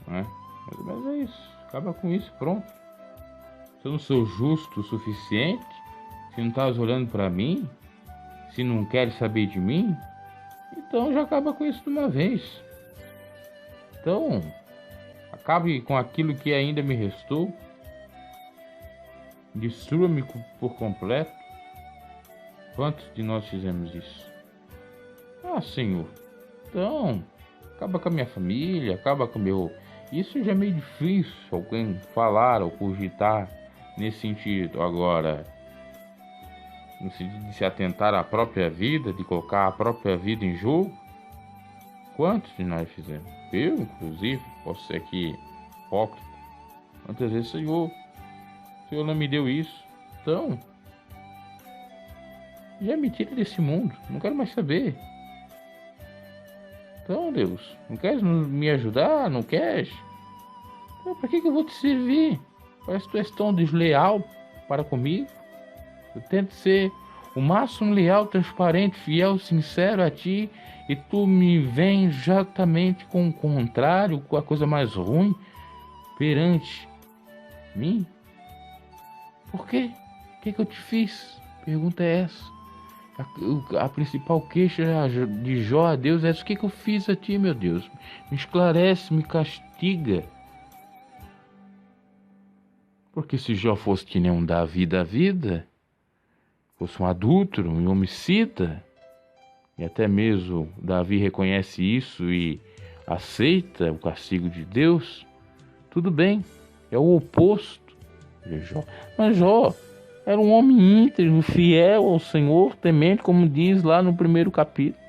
Né? Mas é isso, acaba com isso e pronto. Se eu não sou justo o suficiente, se não estás olhando para mim, se não queres saber de mim, então já acaba com isso de uma vez. Então, acabe com aquilo que ainda me restou, destrua-me por completo. Quantos de nós fizemos isso? Senhor, então, acaba com a minha família, acaba com o meu... Isso já é meio difícil alguém falar ou cogitar nesse sentido. Agora, no sentido de se atentar à própria vida, de colocar a própria vida em jogo, quantos de nós fizemos? Eu, inclusive, posso ser aqui hipócrita. Quantas vezes, Senhor não me deu isso? Então, Já me tira desse mundo, não quero mais saber. Então, Deus, não queres me ajudar? Não queres? Então, para que eu vou te servir? Parece que tu és tão desleal para comigo. Eu tento ser o máximo leal, transparente, fiel, sincero a ti, e tu me vem exatamente com o contrário, com a coisa mais ruim perante mim? Por quê? O que eu te fiz? Pergunta é essa. A principal queixa de Jó a Deus é: o que eu fiz a ti, meu Deus? Me esclarece, me castiga. Porque se Jó fosse que nem um Davi da vida, fosse um adúltero, um homicida, e até mesmo Davi reconhece isso e aceita o castigo de Deus, tudo bem, é o oposto de Jó. Mas Jó era um homem íntegro, fiel ao Senhor, temente, como diz lá no primeiro capítulo,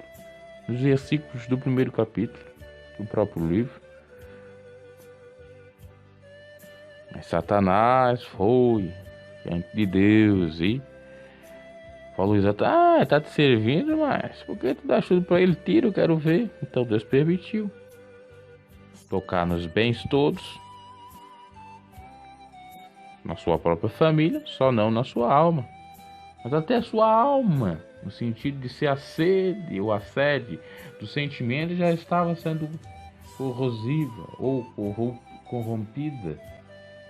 nos versículos do primeiro capítulo do próprio livro. Mas Satanás foi diante de Deus e falou exatamente: tá te servindo, mas por que tu dá tudo para ele? Tira, eu quero ver. Então Deus permitiu tocar nos bens todos, na sua própria família, só não na sua alma. Mas até a sua alma, no sentido de ser a sede ou a sede do sentimento, já estava sendo corrosiva ou corrompida,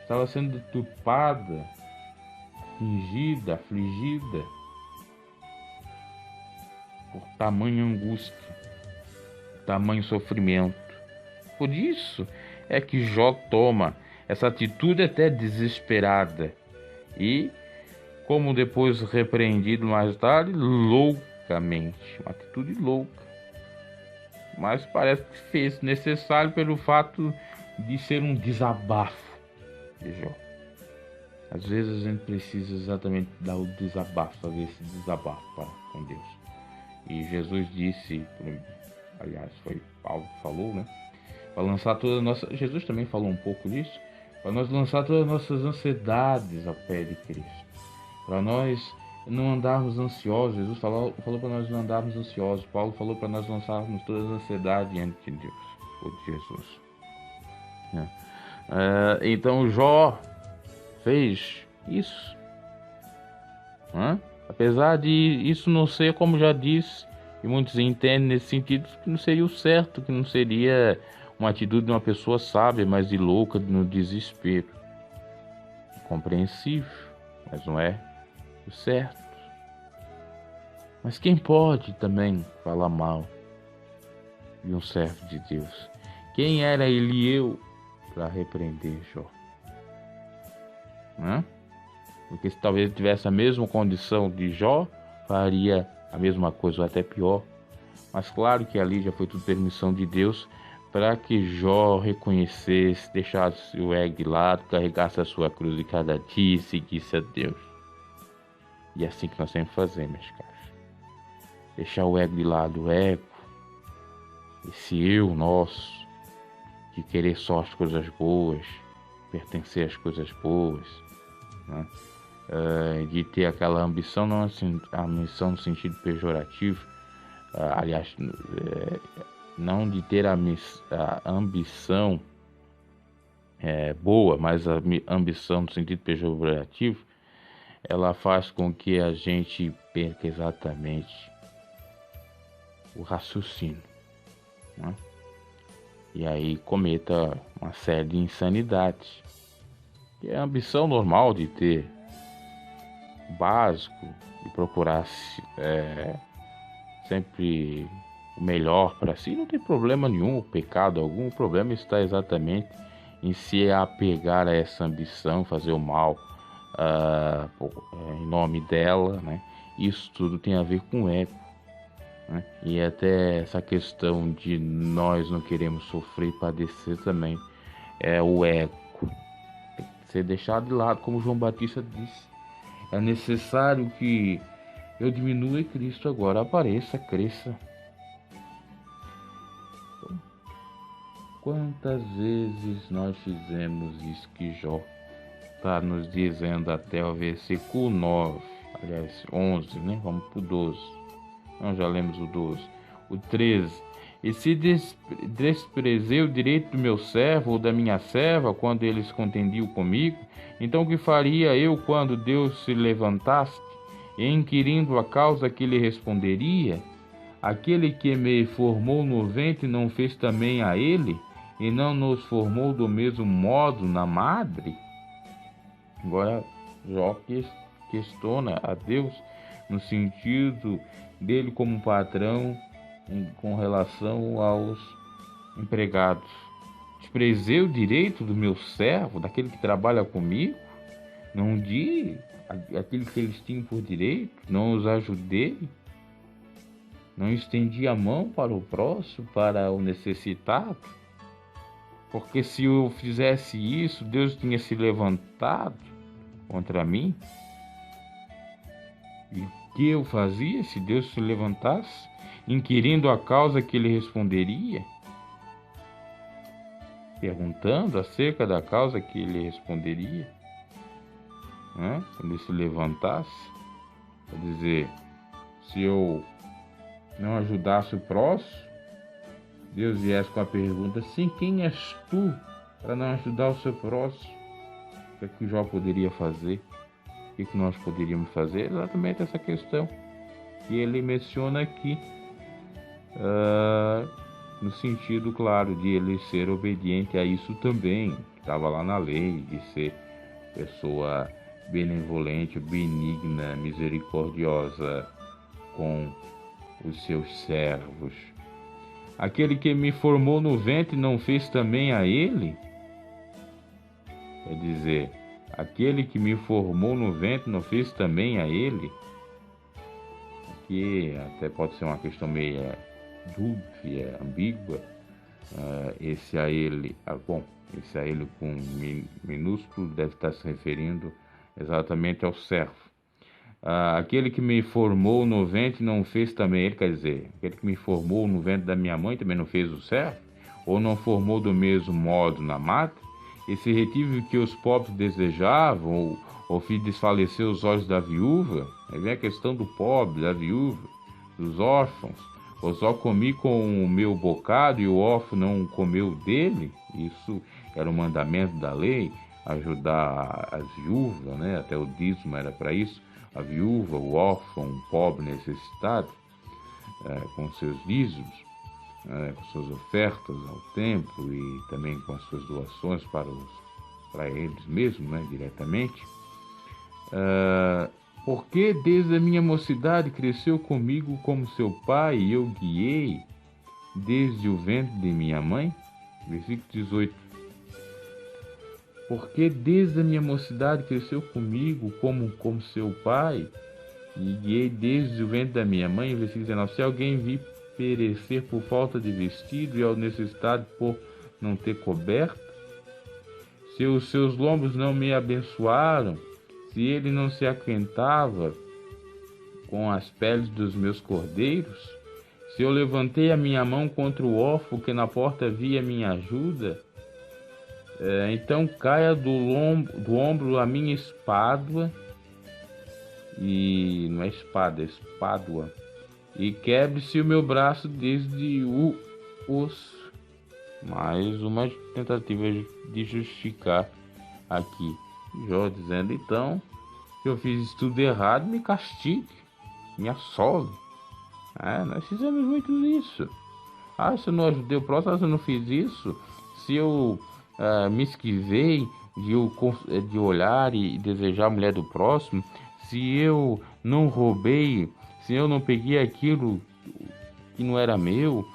estava sendo deturpada, fingida, afligida por tamanha angústia, tamanho sofrimento. Por isso é que Jó toma essa atitude até desesperada e, como depois repreendido mais tarde, loucamente, uma atitude louca. Mas parece que fez necessário pelo fato de ser um desabafo de Jó. Às vezes a gente precisa exatamente dar o desabafo, fazer esse desabafo com Deus. E Jesus disse, aliás, foi Paulo que falou, né? Para lançar todas as nossas... Jesus também falou um pouco disso. Para nós lançar todas as nossas ansiedades ao pé de Cristo. Para nós não andarmos ansiosos. Jesus falou para nós não andarmos ansiosos. Paulo falou para nós lançarmos todas as ansiedades diante de Deus, ou de Jesus. Então Jó fez isso. Apesar de isso não ser, como já disse, e muitos entendem nesse sentido, que não seria o certo, que não seria uma atitude de uma pessoa sábia, mas de louca, no desespero. Compreensível, mas não é o certo. Mas quem pode também falar mal de um servo de Deus? Quem era Elieu para repreender Jó? Porque se talvez ele tivesse a mesma condição de Jó, faria a mesma coisa ou até pior. Mas claro que ali já foi tudo permissão de Deus para que Jó reconhecesse, deixasse o ego de lado, carregasse a sua cruz de cada dia e seguisse a Deus. E é assim que nós temos que fazer, meus caros. Deixar o ego de lado, o ego, esse eu nosso, de querer só as coisas boas, pertencer às coisas boas, né? De ter aquela ambição, não assim, a ambição no sentido pejorativo, aliás, não de ter a ambição boa, mas a ambição no sentido pejorativo, ela faz com que a gente perca exatamente o raciocínio, né? E aí cometa uma série de insanidades, que é a ambição normal de ter o básico e procurar sempre o melhor para si. Não tem problema nenhum, pecado algum. O problema está exatamente em se apegar a essa ambição, fazer o mal em nome dela, né? Isso tudo tem a ver com o ego, né? E até essa questão de nós não queremos sofrer e padecer também é o ego. Tem que ser deixado de lado, como João Batista disse. É necessário que eu diminua e Cristo agora apareça, cresça. Então, quantas vezes nós fizemos isso que Jó está nos dizendo até o versículo 9? aliás, 11, né? Vamos para o 12. Nós já lemos o 12. O 13. E se desprezei o direito do meu servo ou da minha serva quando eles contendiam comigo, então o que faria eu quando Deus se levantasse, e inquirindo a causa que lhe responderia? Aquele que me formou no ventre não fez também a ele, e não nos formou do mesmo modo na madre? Agora Jó questiona a Deus no sentido dele como patrão com relação aos empregados. Desprezei o direito do meu servo, daquele que trabalha comigo, não di aquilo que eles tinham por direito, não os ajudei, não estendi a mão para o próximo, para o necessitado, porque se eu fizesse isso, Deus tinha se levantado contra mim. E o que eu fazia se Deus se levantasse, inquirindo a causa que ele responderia? Perguntando acerca da causa que ele responderia, né? Quando ele se levantasse, quer dizer, se eu não ajudasse o próximo, Deus viesse com a pergunta: sim, quem és tu para não ajudar o seu próximo? O que é que Jó poderia fazer? O que nós poderíamos fazer? Exatamente essa questão que ele menciona aqui, no sentido, claro, de ele ser obediente a isso também, que estava lá na lei, de ser pessoa benevolente, benigna, misericordiosa com os seus servos. Aquele que me formou no ventre não fez também a ele? Quer dizer, aquele que me formou no ventre não fez também a ele? Aqui até pode ser uma questão meio dúbia, ambígua. Esse a ele com minúsculo deve estar se referindo exatamente ao servo. Aquele que me formou no ventre não fez também ele, quer dizer, aquele que me formou no ventre da minha mãe também não fez o servo? Ou não formou do mesmo modo na mata? Esse retive que os pobres desejavam, ou fiz desfalecer os olhos da viúva? Aí vem a questão do pobre, da viúva, dos órfãos. Ou só comi com o meu bocado e o órfão não comeu dele? Isso era o mandamento da lei, ajudar as viúvas, né? Até o dízimo era para isso. A viúva, o órfão, o pobre necessitado, com seus dízimos, com suas ofertas ao templo e também com as suas doações para eles mesmos, né, diretamente. Porque desde a minha mocidade cresceu comigo como seu pai e eu guiei desde o ventre de minha mãe. Versículo 18. Porque desde a minha mocidade cresceu comigo como seu pai e guiei desde o ventre da minha mãe. Versículo 19. Se alguém vir perecer por falta de vestido e ao necessitado por não ter coberta, se os seus lombos não me abençoaram, se ele não se aquentava com as peles dos meus cordeiros, se eu levantei a minha mão contra o órfão que na porta via minha ajuda, então caia do ombro a minha espádua, e não é espada, é espádua, e quebre-se o meu braço desde o osso. Mais uma tentativa de justificar aqui Jó dizendo: então, se eu fiz tudo errado, me castigue, me assole. Nós fizemos muito isso. Se eu não ajudei o próximo, se eu não fiz isso, se eu me esquivei de olhar e desejar a mulher do próximo, se eu não roubei, se eu não peguei aquilo que não era meu,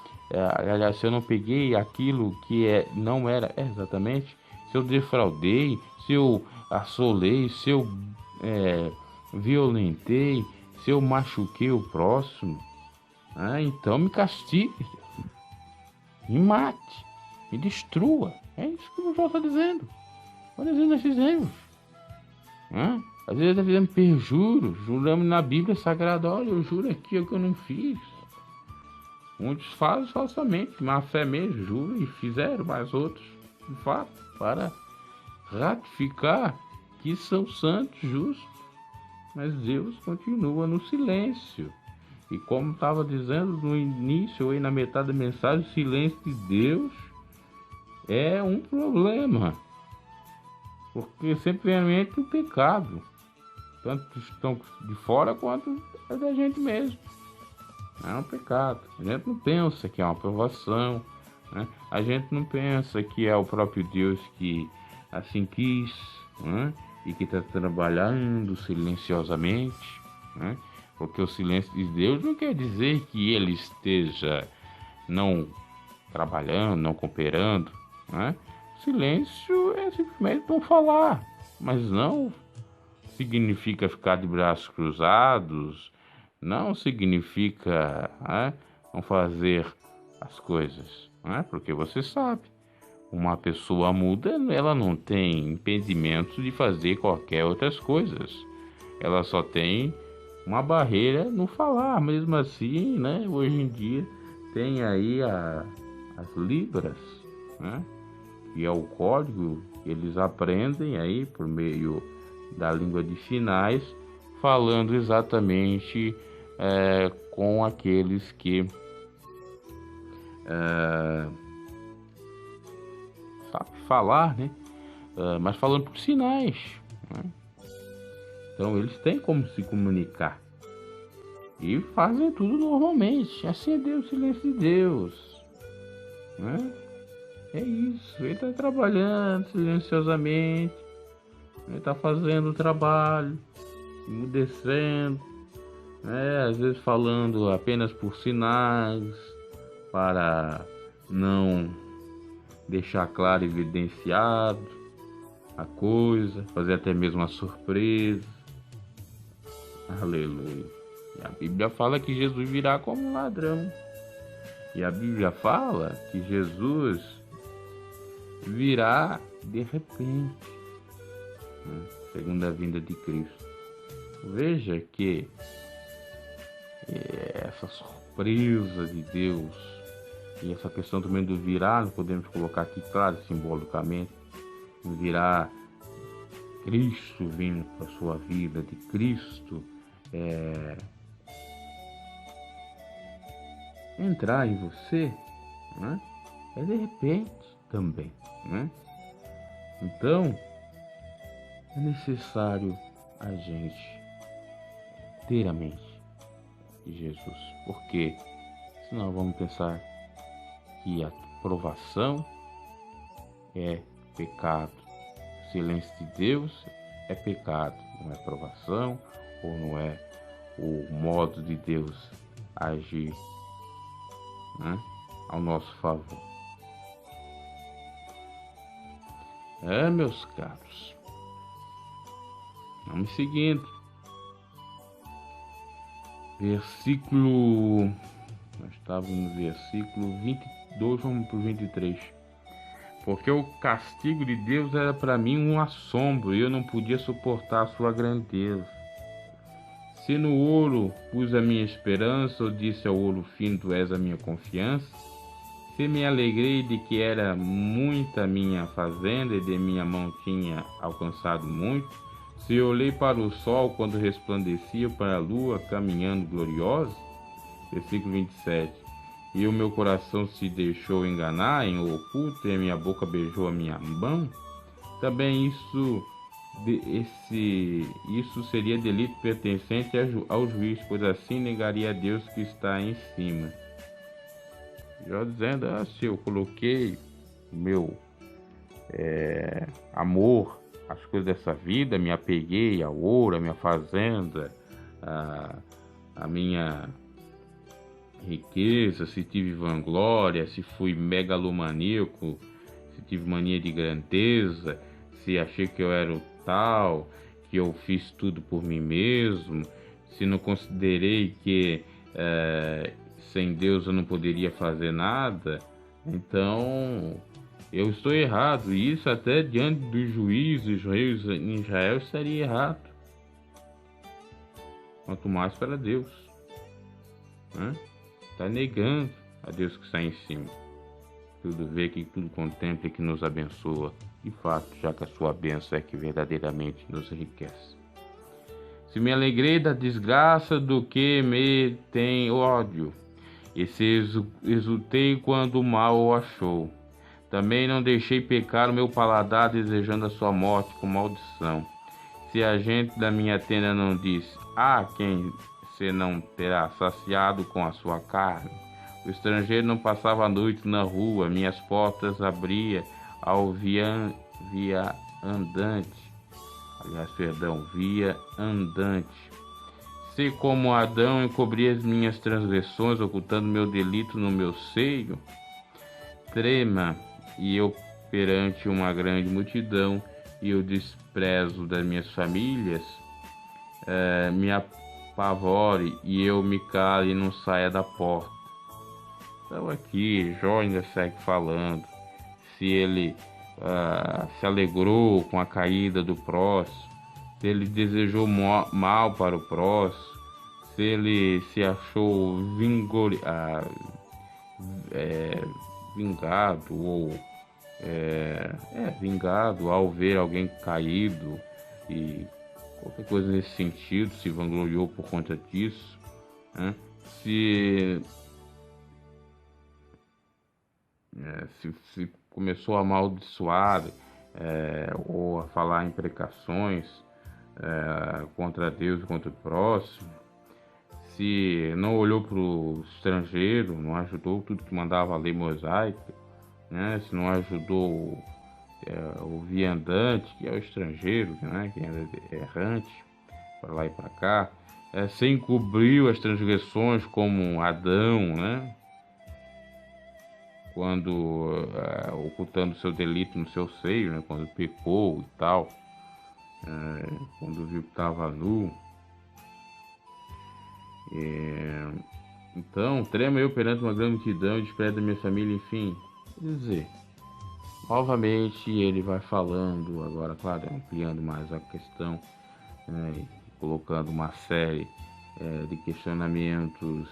aliás, se eu não peguei aquilo que não era, exatamente, se eu defraudei, se eu assolei, se eu violentei, se eu machuquei o próximo, então me castigue, me mate, me destrua. É isso que o Jó está dizendo. Quantas vezes nós fizemos? Às vezes nós fizemos perjuro, juramos na Bíblia Sagrada: olha, eu juro aqui o que eu não fiz. Muitos fazem falsamente, má fé mesmo, juram e fizeram, mas outros, de fato, para ratificar que são santos, justos, mas Deus continua no silêncio. E como estava dizendo no início, ou na metade da mensagem, o silêncio de Deus é um problema, porque sempre vem a mente o pecado, tanto estão de fora quanto é da gente mesmo. É um pecado. A gente não pensa que é uma aprovação, né? A gente não pensa que é o próprio Deus que assim quis, né? E que está trabalhando silenciosamente, né? Porque o silêncio de Deus não quer dizer que ele esteja não trabalhando, não cooperando, né? Silêncio é simplesmente não falar, mas não significa ficar de braços cruzados, não significa, né, não fazer as coisas, né? Porque você sabe, uma pessoa muda, ela não tem impedimento de fazer qualquer outras coisas, ela só tem uma barreira no falar. Mesmo assim, né, hoje em dia tem aí as Libras, né, que é o código que eles aprendem aí por meio da língua de sinais, falando exatamente com aqueles que sabe falar, né? Mas falando por sinais, né? Então eles têm como se comunicar e fazem tudo normalmente. Assim é Deus, o silêncio de Deus, né? É isso, ele está trabalhando silenciosamente, ele está fazendo o trabalho, emudecendo, né? Às vezes falando apenas por sinais, para não deixar claro e evidenciado a coisa, fazer até mesmo uma surpresa. Aleluia. E a Bíblia fala que Jesus virá como um ladrão. E a Bíblia fala que Jesus virá de repente, né? Segunda vinda de Cristo. Veja que essa surpresa de Deus e essa questão também do virá, nós podemos colocar aqui, claro, simbolicamente, virá Cristo vindo para a sua vida, de Cristo entrar em você, né? É de repente também, né? Então é necessário a gente ter a mente de Jesus, porque senão vamos pensar que a provação é pecado, o silêncio de Deus é pecado, não é provação, ou não é o modo de Deus agir, né, ao nosso favor. Meus caros, vamos seguindo. Versículo, nós estávamos no versículo 22, vamos para o 23. Porque o castigo de Deus era para mim um assombro, e eu não podia suportar a sua grandeza. Se no ouro pus a minha esperança, ou disse ao ouro fino, tu és a minha confiança, se me alegrei de que era muita minha fazenda e de minha mão tinha alcançado muito, se olhei para o sol quando resplandecia, para a lua caminhando gloriosa, versículo 27, e o meu coração se deixou enganar em oculto e a minha boca beijou a minha mão, também isso seria delito pertencente ao juiz, pois assim negaria a Deus que está em cima. Já dizendo, se eu coloquei o meu amor, as coisas dessa vida, me apeguei ao ouro, à minha fazenda, a minha riqueza, se tive vanglória, se fui megalomaníaco, se tive mania de grandeza, se achei que eu era o tal, que eu fiz tudo por mim mesmo, se não considerei que sem Deus eu não poderia fazer nada, então eu estou errado. E isso até diante dos juízes, reis em Israel, estaria errado. Quanto mais para Deus, né? Está negando a Deus que está em cima. Tudo vê, que tudo contempla e que nos abençoa. De fato, já que a sua bênção é que verdadeiramente nos enriquece. Se me alegrei da desgraça do que me tem ódio, e se exultei quando o mal o achou. Também não deixei pecar o meu paladar desejando a sua morte com maldição. Se a gente da minha tenda não disse, quem se não terá saciado com a sua carne. O estrangeiro não passava a noite na rua, minhas portas abria ao via andante. Via andante. Se como Adão encobri as minhas transgressões, ocultando meu delito no meu seio, trema e eu perante uma grande multidão e o desprezo das minhas famílias me apavore e eu me cale e não saia da porta. Então aqui Jó ainda segue falando se ele se alegrou com a caída do próximo, se ele desejou mal para o próximo, se ele se achou vingado ou vingado ao ver alguém caído e qualquer coisa nesse sentido, se vangloriou por conta disso, né? Se começou a amaldiçoar ou a falar imprecações contra Deus e contra o próximo, se não olhou para o estrangeiro, não ajudou tudo que mandava a lei mosaica, né? Se não ajudou o viandante, que é o estrangeiro, né? Que é errante, para lá e para cá, se encobriu as transgressões como Adão, né? Quando ocultando seu delito no seu seio, né? Quando pecou e tal, quando viu que estava nu. Então, trema eu perante uma grande multidão, desprezo da minha família, enfim. Quer dizer, novamente ele vai falando, agora, claro, ampliando mais a questão, colocando uma série de questionamentos,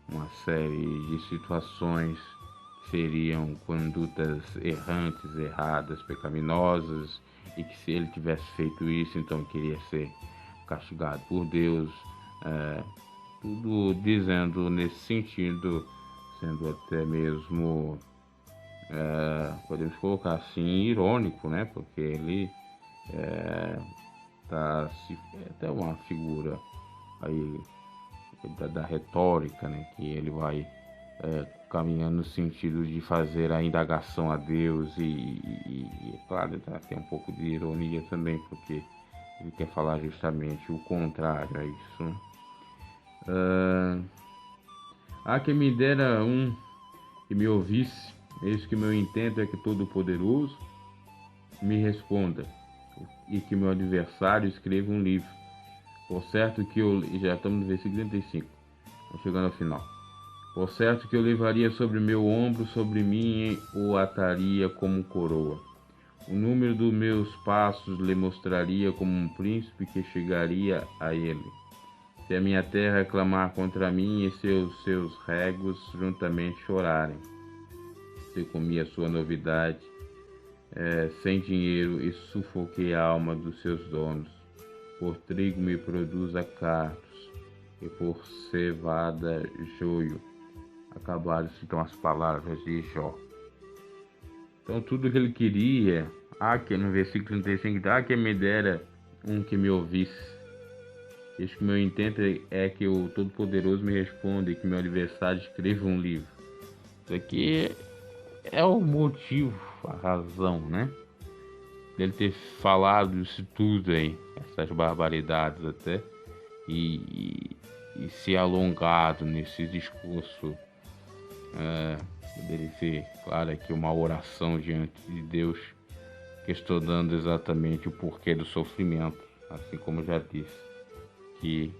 uma série de situações que seriam condutas errantes, erradas, pecaminosas, e que se ele tivesse feito isso, então queria ser castigado por Deus, tudo dizendo nesse sentido, sendo até mesmo, podemos colocar assim, irônico, né? Porque ele é até uma figura aí da retórica, né? Que ele vai caminhando no sentido de fazer a indagação a Deus e claro, tem um pouco de ironia também, porque ele quer falar justamente o contrário a isso. Quem me dera que me ouvisse, eis que meu intento é que Todo-Poderoso me responda e que meu adversário escreva um livro. Por certo que já estamos no versículo 35, estamos chegando ao final. Por certo que eu levaria sobre meu ombro, sobre mim o ataria como coroa. O número dos meus passos lhe mostraria como um príncipe que chegaria a ele. Se a minha terra clamar contra mim e seus regos juntamente chorarem. Se comi a sua novidade sem dinheiro e sufoquei a alma dos seus donos. Por trigo me produza cardos e por cevada joio. Acabaram-se então as palavras de Jó. Então tudo que ele queria, que no versículo 35, que me dera que me ouvisse. Eis que meu intento é que o Todo-Poderoso me responda e que meu adversário escreva um livro. Isso aqui é o motivo, a razão, né? Dele ter falado isso tudo aí, essas barbaridades até, e se alongado nesse discurso, dele ser, claro, aqui uma oração diante de Deus, questionando exatamente o porquê do sofrimento, assim como já disse. Que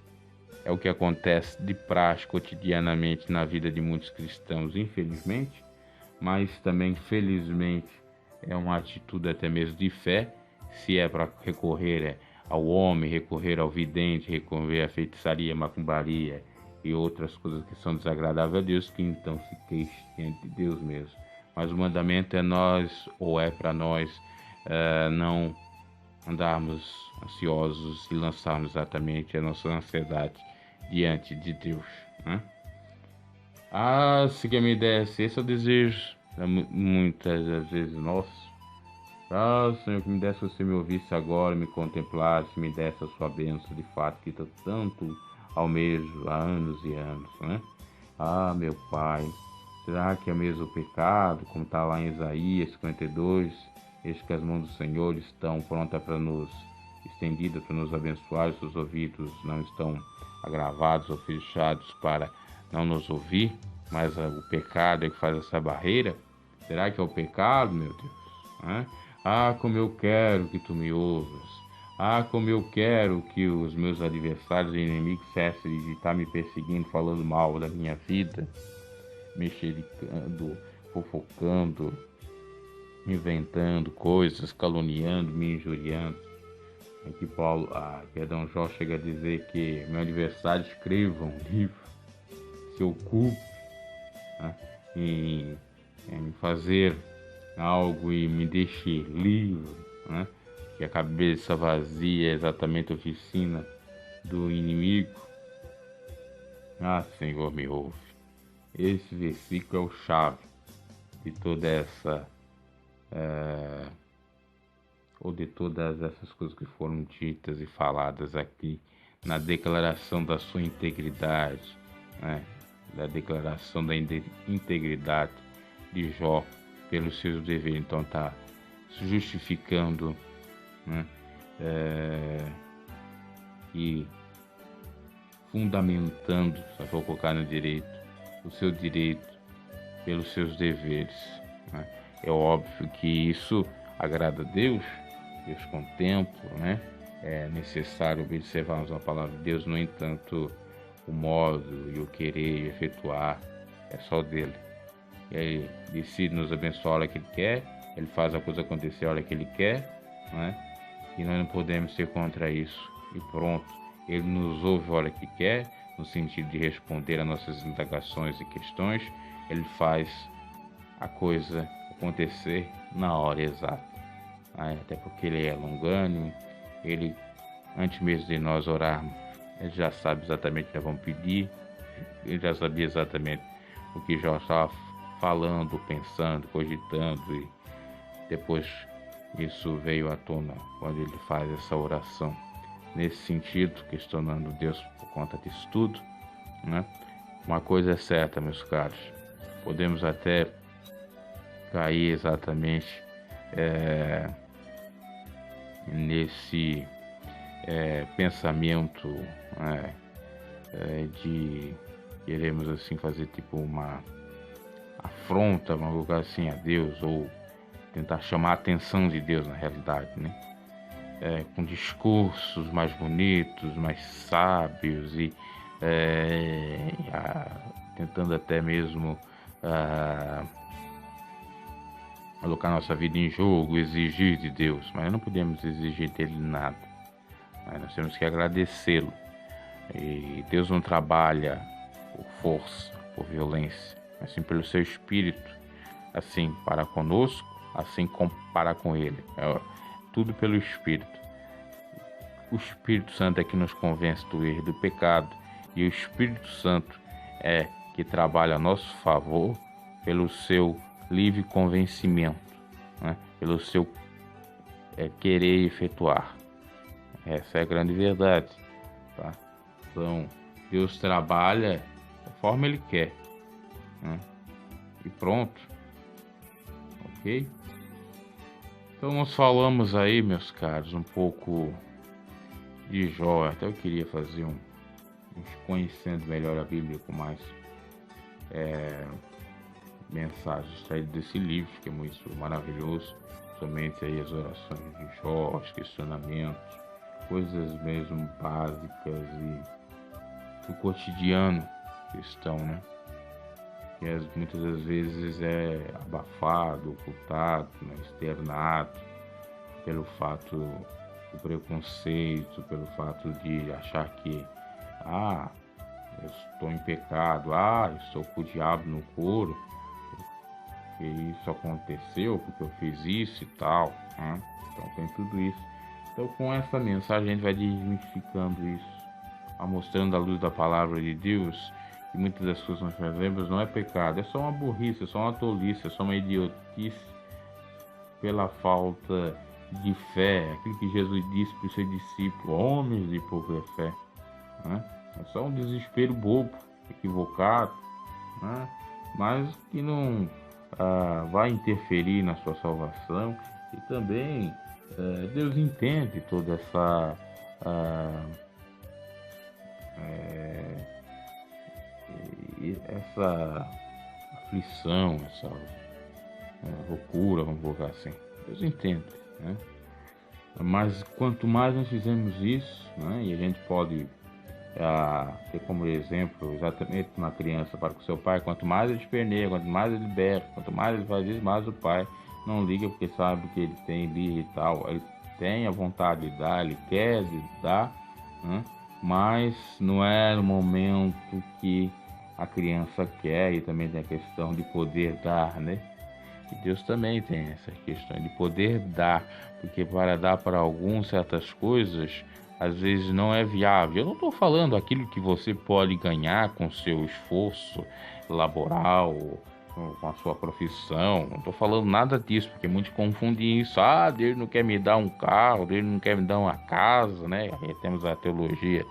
é o que acontece de praxe cotidianamente na vida de muitos cristãos, infelizmente, mas também, felizmente, é uma atitude até mesmo de fé, se é para recorrer ao homem, recorrer ao vidente, recorrer à feitiçaria, macumbaria e outras coisas que são desagradáveis a Deus, que então se queixe diante de Deus mesmo. Mas o mandamento é para nós, não andarmos ansiosos e lançarmos exatamente a nossa ansiedade diante de Deus, né? Se que me desse, esse é o desejo, muitas das vezes nosso. Senhor, que me desse você me ouvisse agora, me contemplasse, me desse a sua bênção de fato, que eu tanto almejo há anos e anos, né? Meu Pai, será que é mesmo o pecado, como está lá em Isaías 52, eis que as mãos do Senhor estão prontas para nos, estendidas para nos abençoar, os seus ouvidos não estão agravados ou fechados para não nos ouvir, mas o pecado é que faz essa barreira? Será que é o pecado, meu Deus? Né? Como eu quero que tu me ouças. Como eu quero que os meus adversários e inimigos cessem de estar me perseguindo, falando mal da minha vida, mexericando, fofocando, inventando coisas, caluniando, me injuriando. É que Jó chega a dizer que meu adversário escreva um livro, se ocupe, né, em fazer algo e me deixe livre, né? Que a cabeça vazia é exatamente a oficina do inimigo. Senhor, me ouve. Esse versículo é o chave de toda essa ou de todas essas coisas que foram ditas e faladas aqui na declaração da sua integridade, né? Da declaração da integridade de Jó pelos seus deveres. Então está se justificando, né? E fundamentando, se eu for colocar no direito, o seu direito pelos seus deveres, né? É óbvio que isso agrada a Deus contempla, né? É necessário observarmos a palavra de Deus, no entanto, o modo e o querer e efetuar é só dele. E aí decide nos abençoar a hora que ele quer, ele faz a coisa acontecer a hora que ele quer, né? E nós não podemos ser contra isso. E pronto, ele nos ouve a hora que quer, no sentido de responder a nossas indagações e questões, ele faz a coisa acontecer na hora exata. Até porque ele é longânimo, ele, antes mesmo de nós orarmos, ele já sabe exatamente o que nós vamos pedir, ele já sabia exatamente o que Jó estava falando, pensando, cogitando, e depois isso veio à tona quando ele faz essa oração. Nesse sentido, questionando Deus por conta disso tudo, né? Uma coisa é certa, meus caros, podemos até cair exatamente nesse pensamento de queremos assim fazer tipo uma afronta, vamos colocar assim, a Deus, ou tentar chamar a atenção de Deus na realidade, né? Com discursos mais bonitos, mais sábios e tentando até mesmo colocar nossa vida em jogo, exigir de Deus, mas não podemos exigir dele nada, mas nós temos que agradecê-lo. E Deus não trabalha por força, por violência, mas sim pelo seu Espírito, assim para conosco, assim como para com ele. Tudo pelo Espírito. O Espírito Santo é que nos convence do erro e do pecado, e o Espírito Santo é que trabalha a nosso favor pelo seu livre convencimento, né? Pelo seu querer efetuar. Essa é a grande verdade, tá? Então, Deus trabalha conforme Ele quer, né? E pronto, ok? Então nós falamos aí, meus caros, um pouco de Jó. Até eu queria fazer conhecendo melhor a Bíblia com mais mensagens extraídas desse livro, que é muito maravilhoso. Somente aí as orações de Jó, os questionamentos, coisas mesmo básicas e do cotidiano cristão, né? Que muitas das vezes é abafado, ocultado, né? Externado pelo fato do preconceito, pelo fato de achar que eu estou em pecado, eu estou com o diabo no couro, porque isso aconteceu, porque eu fiz isso e tal, né? Então tem tudo isso. Então, com essa mensagem, a gente vai desmistificando isso, mostrando a luz da palavra de Deus, que muitas das coisas que nós fazemos não é pecado, é só uma burrice, é só uma tolice, é só uma idiotice pela falta de fé, aquilo que Jesus disse para os seus discípulos, homens de pouca fé, né? É só um desespero bobo, equivocado, né? Mas que não vai interferir na sua salvação. E também Deus entende toda essa aflição, essa loucura, vamos colocar assim. Deus entende, né? Mas quanto mais nós fizemos isso, né, e a gente pode ter como exemplo exatamente uma criança para com seu pai, quanto mais ele esperneia, quanto mais ele berra, quanto mais ele faz isso, mais o pai não liga, porque sabe que ele tem birra e tal, ele tem a vontade de dar, ele quer dar, né? Mas não é no momento que a criança quer, e também tem a questão de poder dar, né? E Deus também tem essa questão de poder dar, porque para dar para alguns certas coisas, às vezes não é viável. Eu não estou falando aquilo que você pode ganhar com seu esforço laboral, com a sua profissão. Não estou falando nada disso, porque muitos confundem isso. Deus não quer me dar um carro, Deus não quer me dar uma casa, né? Aí temos a teologia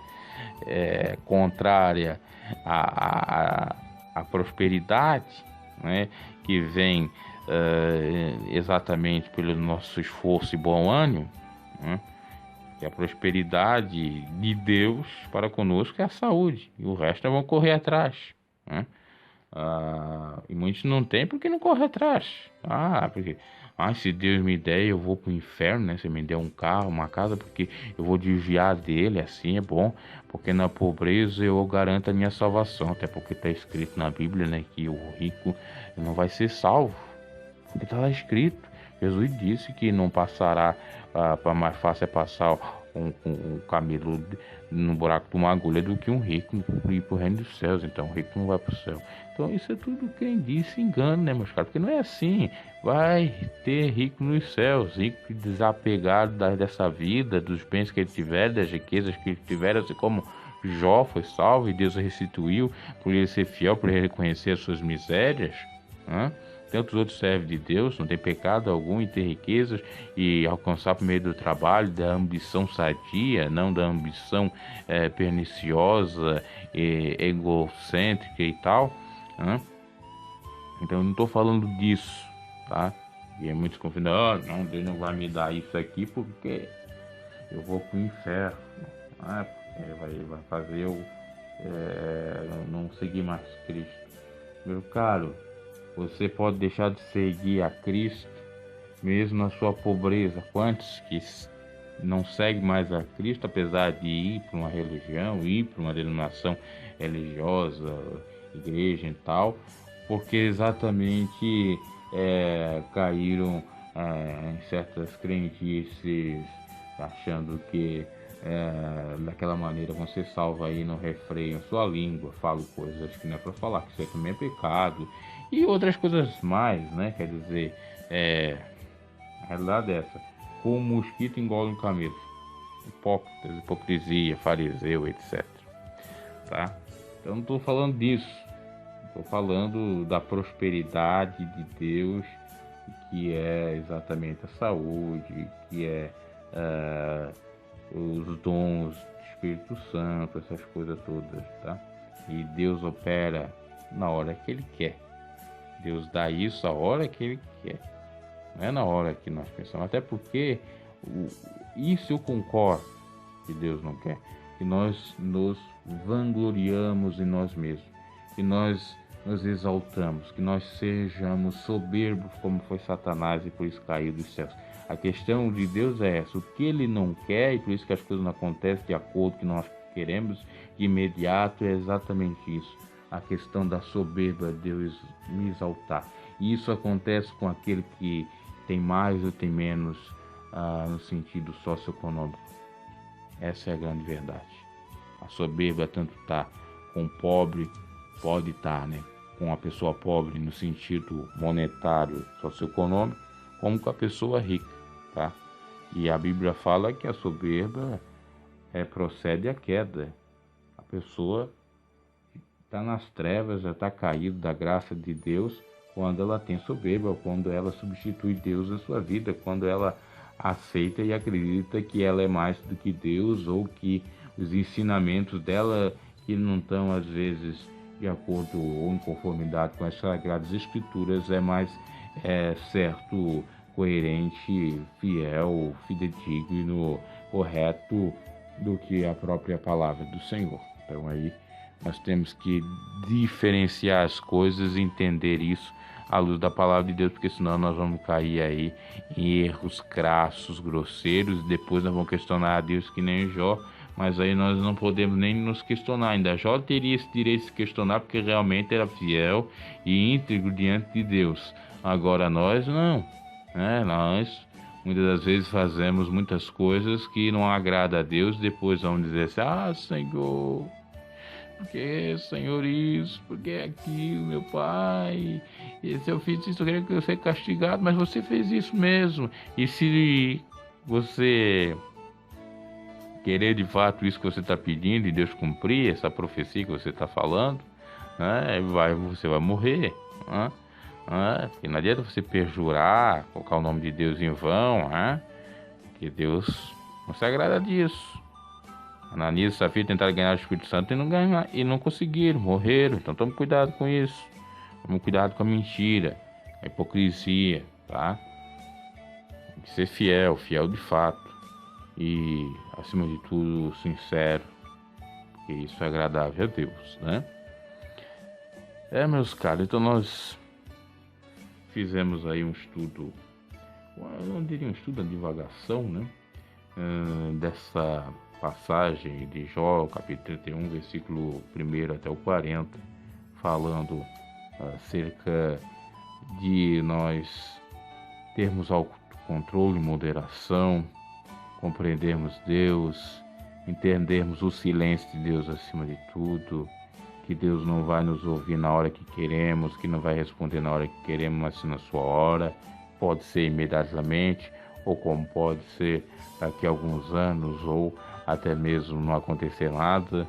contrária à prosperidade, né? Que vem exatamente pelo nosso esforço e bom ânimo, né? Que a prosperidade de Deus para conosco é a saúde, e o resto nós vamos correr atrás, né? E muitos não tem porque não corre atrás. Porque se Deus me der, eu vou para o inferno, né? Se me der um carro, uma casa, porque eu vou desviar dele, assim é bom, porque na pobreza eu garanto a minha salvação, até porque está escrito na Bíblia, né, que o rico não vai ser salvo, porque está lá escrito. Jesus disse que não passará, para mais fácil é passar um camelo no buraco de uma agulha do que um rico ir para o reino dos céus. Então o rico não vai para o céu. Então isso é tudo quem disse engano, né, meus caros? Porque não é assim. Vai ter rico nos céus, rico desapegado dessa vida, dos bens que ele tiver, das riquezas que ele tiver, assim como Jó foi salvo e Deus o restituiu por ele ser fiel, por ele reconhecer as suas misérias, né? Tantos outros servem de Deus, não tem pecado algum em ter riquezas e alcançar por meio do trabalho, da ambição sadia, não da ambição perniciosa, egocêntrica e tal, né? Então eu não estou falando disso, tá? E muitos confundem, não, Deus não vai me dar isso aqui porque eu vou para o inferno, porque vai fazer eu não seguir mais Cristo. Meu caro, você pode deixar de seguir a Cristo mesmo na sua pobreza. Quantos que não seguem mais a Cristo, apesar de ir para uma religião, ir para uma denominação religiosa, igreja e tal, porque exatamente caíram em certas crendices, achando que daquela maneira vão ser salvos aí, não refreiam sua língua, falam coisas que não é para falar, que isso também é pecado, e outras coisas mais, né? Quer dizer, a realidade é essa: como um mosquito engole um camelo. Hipócritas, hipocrisia, fariseu, etc. Tá? Então não estou falando disso. Estou falando da prosperidade de Deus, que é exatamente a saúde, que é os dons do Espírito Santo, essas coisas todas, tá? E Deus opera na hora que Ele quer. Deus dá isso a hora que Ele quer, não é na hora que nós pensamos. Até porque isso eu concordo que Deus não quer, que nós nos vangloriamos em nós mesmos, que nós nos exaltamos, que nós sejamos soberbos como foi Satanás e por isso caiu dos céus. A questão de Deus é essa: o que Ele não quer, e por isso que as coisas não acontecem de acordo com o que nós queremos de imediato, é exatamente isso: a questão da soberba, Deus me exaltar. E isso acontece com aquele que tem mais ou tem menos no sentido socioeconômico. Essa é a grande verdade. A soberba tanto está com o pobre, pode estar, né, com a pessoa pobre no sentido monetário, socioeconômico, como com a pessoa rica, tá? E a Bíblia fala que a soberba procede à queda. A pessoa está nas trevas, já está caído da graça de Deus quando ela tem soberba, quando ela substitui Deus na sua vida, quando ela aceita e acredita que ela é mais do que Deus, ou que os ensinamentos dela, que não estão às vezes de acordo ou em conformidade com as Sagradas Escrituras, é mais certo, coerente, fiel, fidedigno, correto do que a própria palavra do Senhor. Então aí nós temos que diferenciar as coisas e entender isso à luz da palavra de Deus, porque senão nós vamos cair aí em erros crassos, grosseiros, e depois nós vamos questionar a Deus que nem Jó, mas aí nós não podemos nem nos questionar. Ainda Jó teria esse direito de se questionar, porque realmente era fiel e íntegro diante de Deus. Agora nós não, né? Nós muitas das vezes fazemos muitas coisas que não agradam a Deus, depois vamos dizer assim: Senhor, por que, Senhor, isso? Por que aquilo, meu Pai? E se eu fiz isso, eu queria que eu fosse castigado, mas você fez isso mesmo. E se você querer de fato isso que você está pedindo e Deus cumprir essa profecia que você está falando, né, você vai morrer. Né? Porque não adianta você perjurar, colocar o nome de Deus em vão, porque Deus não se agrada disso. Ananias e Safira tentaram ganhar o Espírito Santo e não conseguiram, morreram. Então tome cuidado com isso. Tome cuidado com a mentira, a hipocrisia, tá? Tem que ser fiel, fiel de fato. E, acima de tudo, sincero. Porque isso é agradável a Deus, né? Meus caros, então nós fizemos aí um estudo, eu não diria um estudo, uma divagação, né? Dessa passagem de Jó, capítulo 31, versículo 1 até o 40, falando acerca de nós termos autocontrole, moderação, compreendermos Deus, entendermos o silêncio de Deus acima de tudo, que Deus não vai nos ouvir na hora que queremos, que não vai responder na hora que queremos, mas sim na sua hora, pode ser imediatamente, ou como pode ser daqui a alguns anos, ou até mesmo não acontecer nada,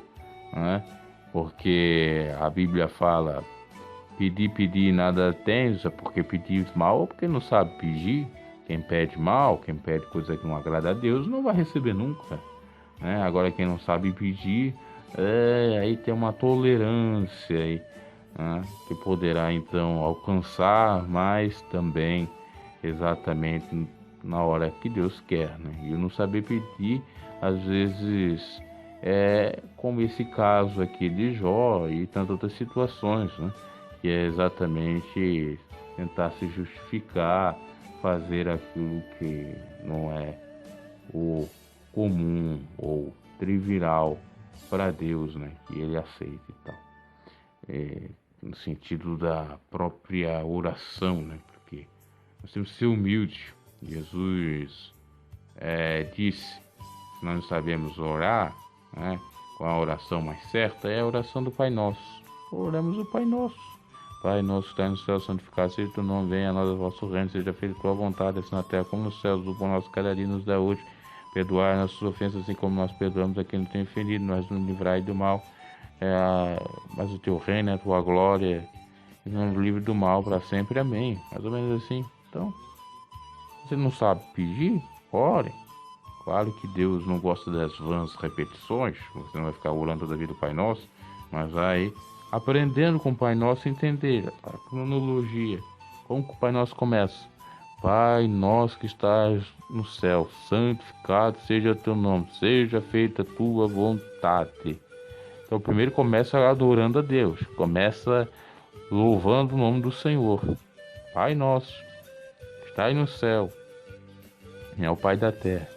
né? Porque a Bíblia fala: pedir, nada tens, é porque pedir mal, ou porque não sabe pedir. Quem pede mal, quem pede coisa que não agrada a Deus, não vai receber nunca, né? Agora quem não sabe pedir, aí tem uma tolerância aí, né? Que poderá então alcançar, mas também exatamente na hora que Deus quer, né? E eu não saber pedir, às vezes, como esse caso aqui de Jó e tantas outras situações, né? Que é exatamente tentar se justificar, fazer aquilo que não é o comum ou trivial para Deus, né? Que Ele aceita e tal. No sentido da própria oração, né? Porque nós temos que ser humildes. Jesus disse: se nós não sabemos orar, né, com a oração mais certa, é a oração do Pai Nosso. Oramos o Pai Nosso. Pai nosso que está no céu, santificado seja o teu nome, venha a nós o vosso reino, seja feita a tua vontade, assim na terra como nos céus. O pão nosso cada dia nos dá hoje. Perdoai nossas ofensas, assim como nós perdoamos a quem nos tem ofendido, mas nos livrai do mal. Mas o teu reino é a tua glória, e nos livre do mal para sempre. Amém. Mais ou menos assim. Então, você não sabe pedir? Ore. Claro que Deus não gosta das vãs repetições, você não vai ficar orando toda a vida do Pai Nosso, mas vai aprendendo com o Pai Nosso, entender a cronologia. Como que o Pai Nosso começa? Pai Nosso que estás no céu, santificado seja o teu nome, seja feita a tua vontade. Então primeiro começa adorando a Deus, começa louvando o nome do Senhor. Pai Nosso que estás no céu, é o Pai da terra.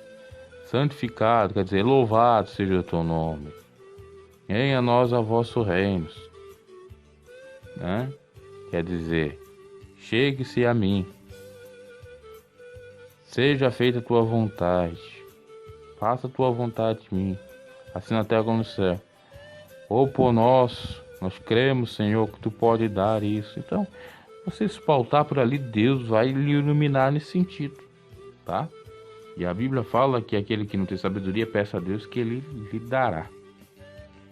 Santificado, quer dizer, louvado seja o teu nome. Venha a nós a vosso reino. Né? Quer dizer, chegue-se a mim. Seja feita a tua vontade. Faça a tua vontade em mim, assim na terra como no céu. Ô Pão Nosso, nós cremos, Senhor, que tu pode dar isso. Então, você se pautar por ali, Deus vai lhe iluminar nesse sentido, tá? E a Bíblia fala que aquele que não tem sabedoria, peça a Deus que ele lhe dará.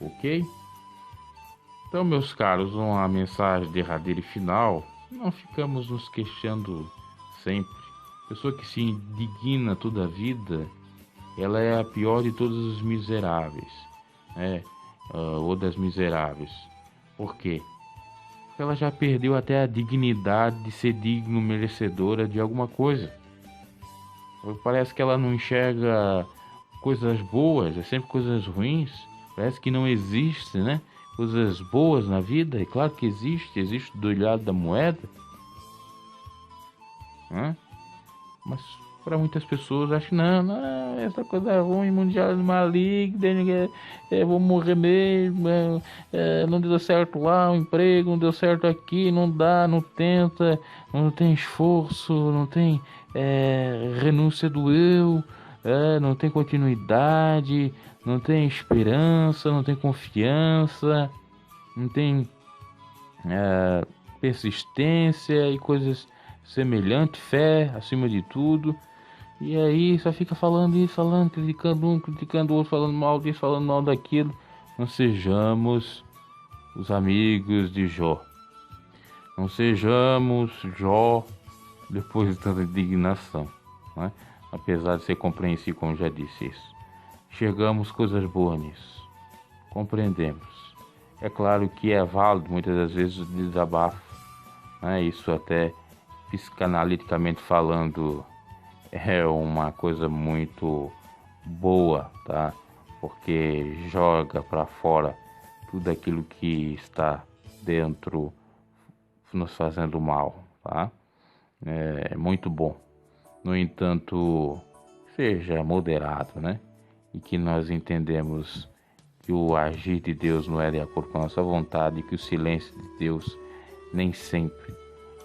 Ok? Então, meus caros, uma mensagem derradeira e final. Não ficamos nos queixando sempre. Pessoa que se indigna toda a vida, ela é a pior de todos os miseráveis, né? Ou das miseráveis. Por quê? Porque ela já perdeu até a dignidade de ser digno, merecedora de alguma coisa. Parece que ela não enxerga coisas boas, é sempre coisas ruins. Parece que não existe, né? Coisas boas na vida. É claro que existe do lado da moeda, né? Mas para muitas pessoas acho que não, essa coisa é ruim, mundial maligno, vou morrer mesmo, não deu certo lá o emprego, não deu certo aqui, não dá, não tenta, não tem esforço, não tem renúncia do eu, não tem continuidade, não tem esperança, não tem confiança, não tem persistência e coisas semelhantes, fé acima de tudo. E aí só fica falando isso, falando, criticando um, criticando o outro, falando mal disso, falando mal daquilo. Não sejamos os amigos de Jó. Não sejamos Jó depois de tanta indignação, né? Apesar de ser compreensível, como já disse isso. Enxergamos coisas boas nisso. Compreendemos. É claro que é válido muitas das vezes o desabafo, né? Isso até psicanaliticamente falando é uma coisa muito boa, tá? Porque joga para fora tudo aquilo que está dentro nos fazendo mal, tá? É muito bom. No entanto, seja moderado, né? E que nós entendemos que o agir de Deus não é de acordo com a nossa vontade, e que o silêncio de Deus nem sempre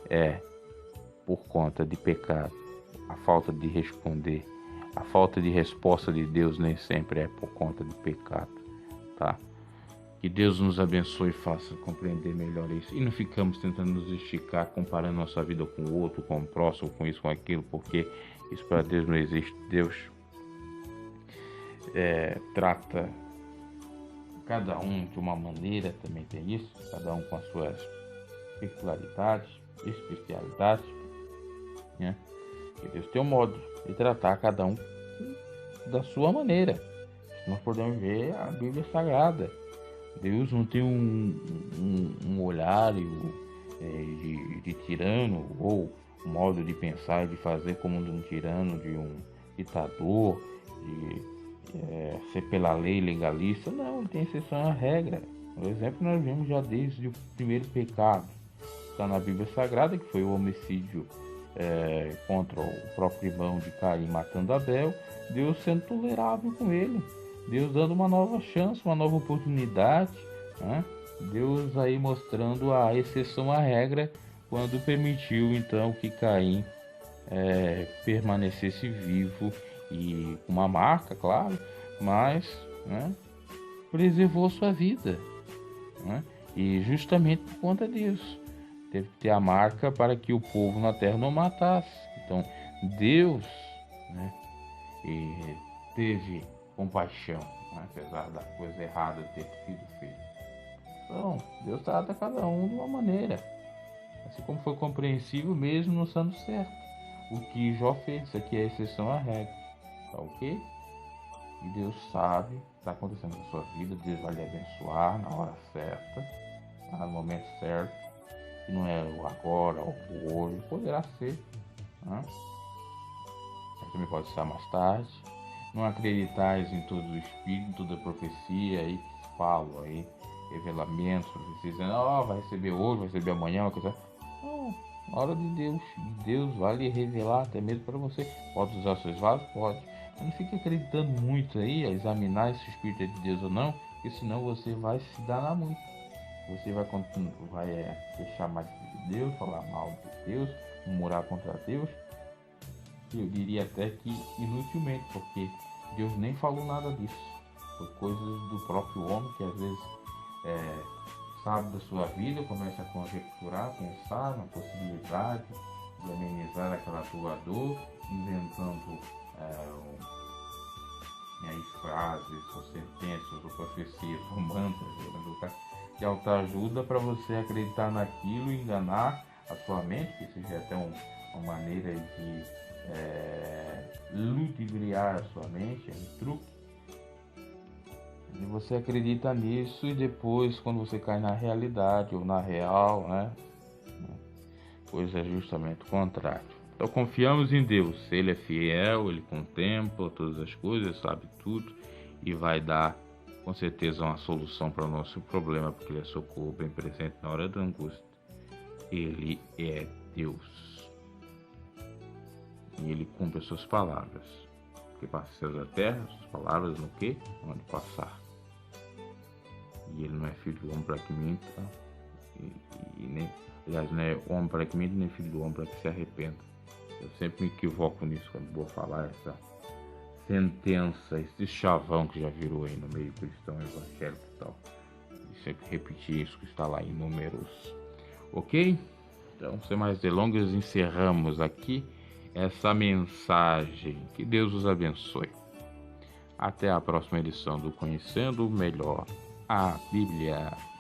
é por conta de pecado. A falta de responder, a falta de resposta de Deus nem sempre é por conta de pecado, tá? Que Deus nos abençoe e faça compreender melhor isso. E não ficamos tentando nos esticar, comparando nossa vida com o outro, com o próximo, com isso, com aquilo, porque isso para Deus não existe. Deus trata cada um de uma maneira, também tem isso, cada um com as suas peculiaridades, especialidades, né? E Deus tem um modo de tratar cada um da sua maneira. Nós podemos ver a Bíblia Sagrada. Deus não tem um olhar de tirano, ou um modo de pensar e de fazer como de um tirano, de um ditador, de ser pela lei legalista. Não, ele tem exceção à regra. Por exemplo, nós vimos já desde o primeiro pecado, está na Bíblia Sagrada, que foi o homicídio contra o próprio irmão de Caim, matando Abel. Deus sendo tolerável com ele, Deus dando uma nova chance, uma nova oportunidade, né? Deus aí mostrando a exceção à regra quando permitiu então que Caim permanecesse vivo e com uma marca, claro, mas, né, preservou sua vida, né? E justamente por conta disso teve que ter a marca para que o povo na terra não matasse. Então Deus, né, teve compaixão, né, apesar da coisa errada ter sido feita. Então Deus trata cada um de uma maneira, assim como foi compreensível mesmo não sendo certo. O que Jó fez, isso aqui é exceção à regra, tá ok? E Deus sabe o que está acontecendo na sua vida. Deus vai lhe abençoar na hora certa, no momento certo, que não é o agora ou o hoje, poderá ser, né? Mas também pode ser mais tarde. Não acreditais em todo o espírito, toda profecia aí que falo aí, revelamentos, profecias, dizendo, vai receber hoje, vai receber amanhã, uma coisa. Não, na hora de Deus vai lhe revelar até mesmo para você. Pode usar seus vasos? Pode. Mas não fique acreditando muito aí, a examinar se o espírito é de Deus ou não, porque senão você vai se danar muito. Você vai deixar mais de Deus, falar mal de Deus, murmurar contra Deus. Eu diria até que inutilmente, porque Deus nem falou nada disso. Foi coisas do próprio homem que às vezes sabe da sua vida, começa a conjecturar, pensar na possibilidade de amenizar aquela tua dor, inventando e aí frases, ou sentenças, ou profecias, ou mantras, de autoajuda para você acreditar naquilo e enganar a sua mente, que seja até uma maneira de ludibriar a sua mente, é um truque. E você acredita nisso e depois, quando você cai na realidade ou na real, né? Pois é justamente o contrário. Então confiamos em Deus, Ele é fiel, Ele contempla todas as coisas, sabe tudo e vai dar com certeza uma solução para o nosso problema, porque Ele é socorro bem presente na hora da angústia. Ele é Deus e Ele cumpre as suas palavras. Porque passa os céus da terra, suas palavras no quê? Onde passar. E Ele não é filho do homem para que minta, e nem, aliás, não é homem para que minta, nem filho do homem para que se arrependa. Eu sempre me equivoco nisso quando vou falar essa sentença, esse chavão que já virou aí no meio cristão evangélico e tal. E sempre repetir isso que está lá em Números. Ok? Então, sem mais delongas, encerramos aqui essa mensagem. Que Deus os abençoe. Até a próxima edição do Conhecendo Melhor a Bíblia.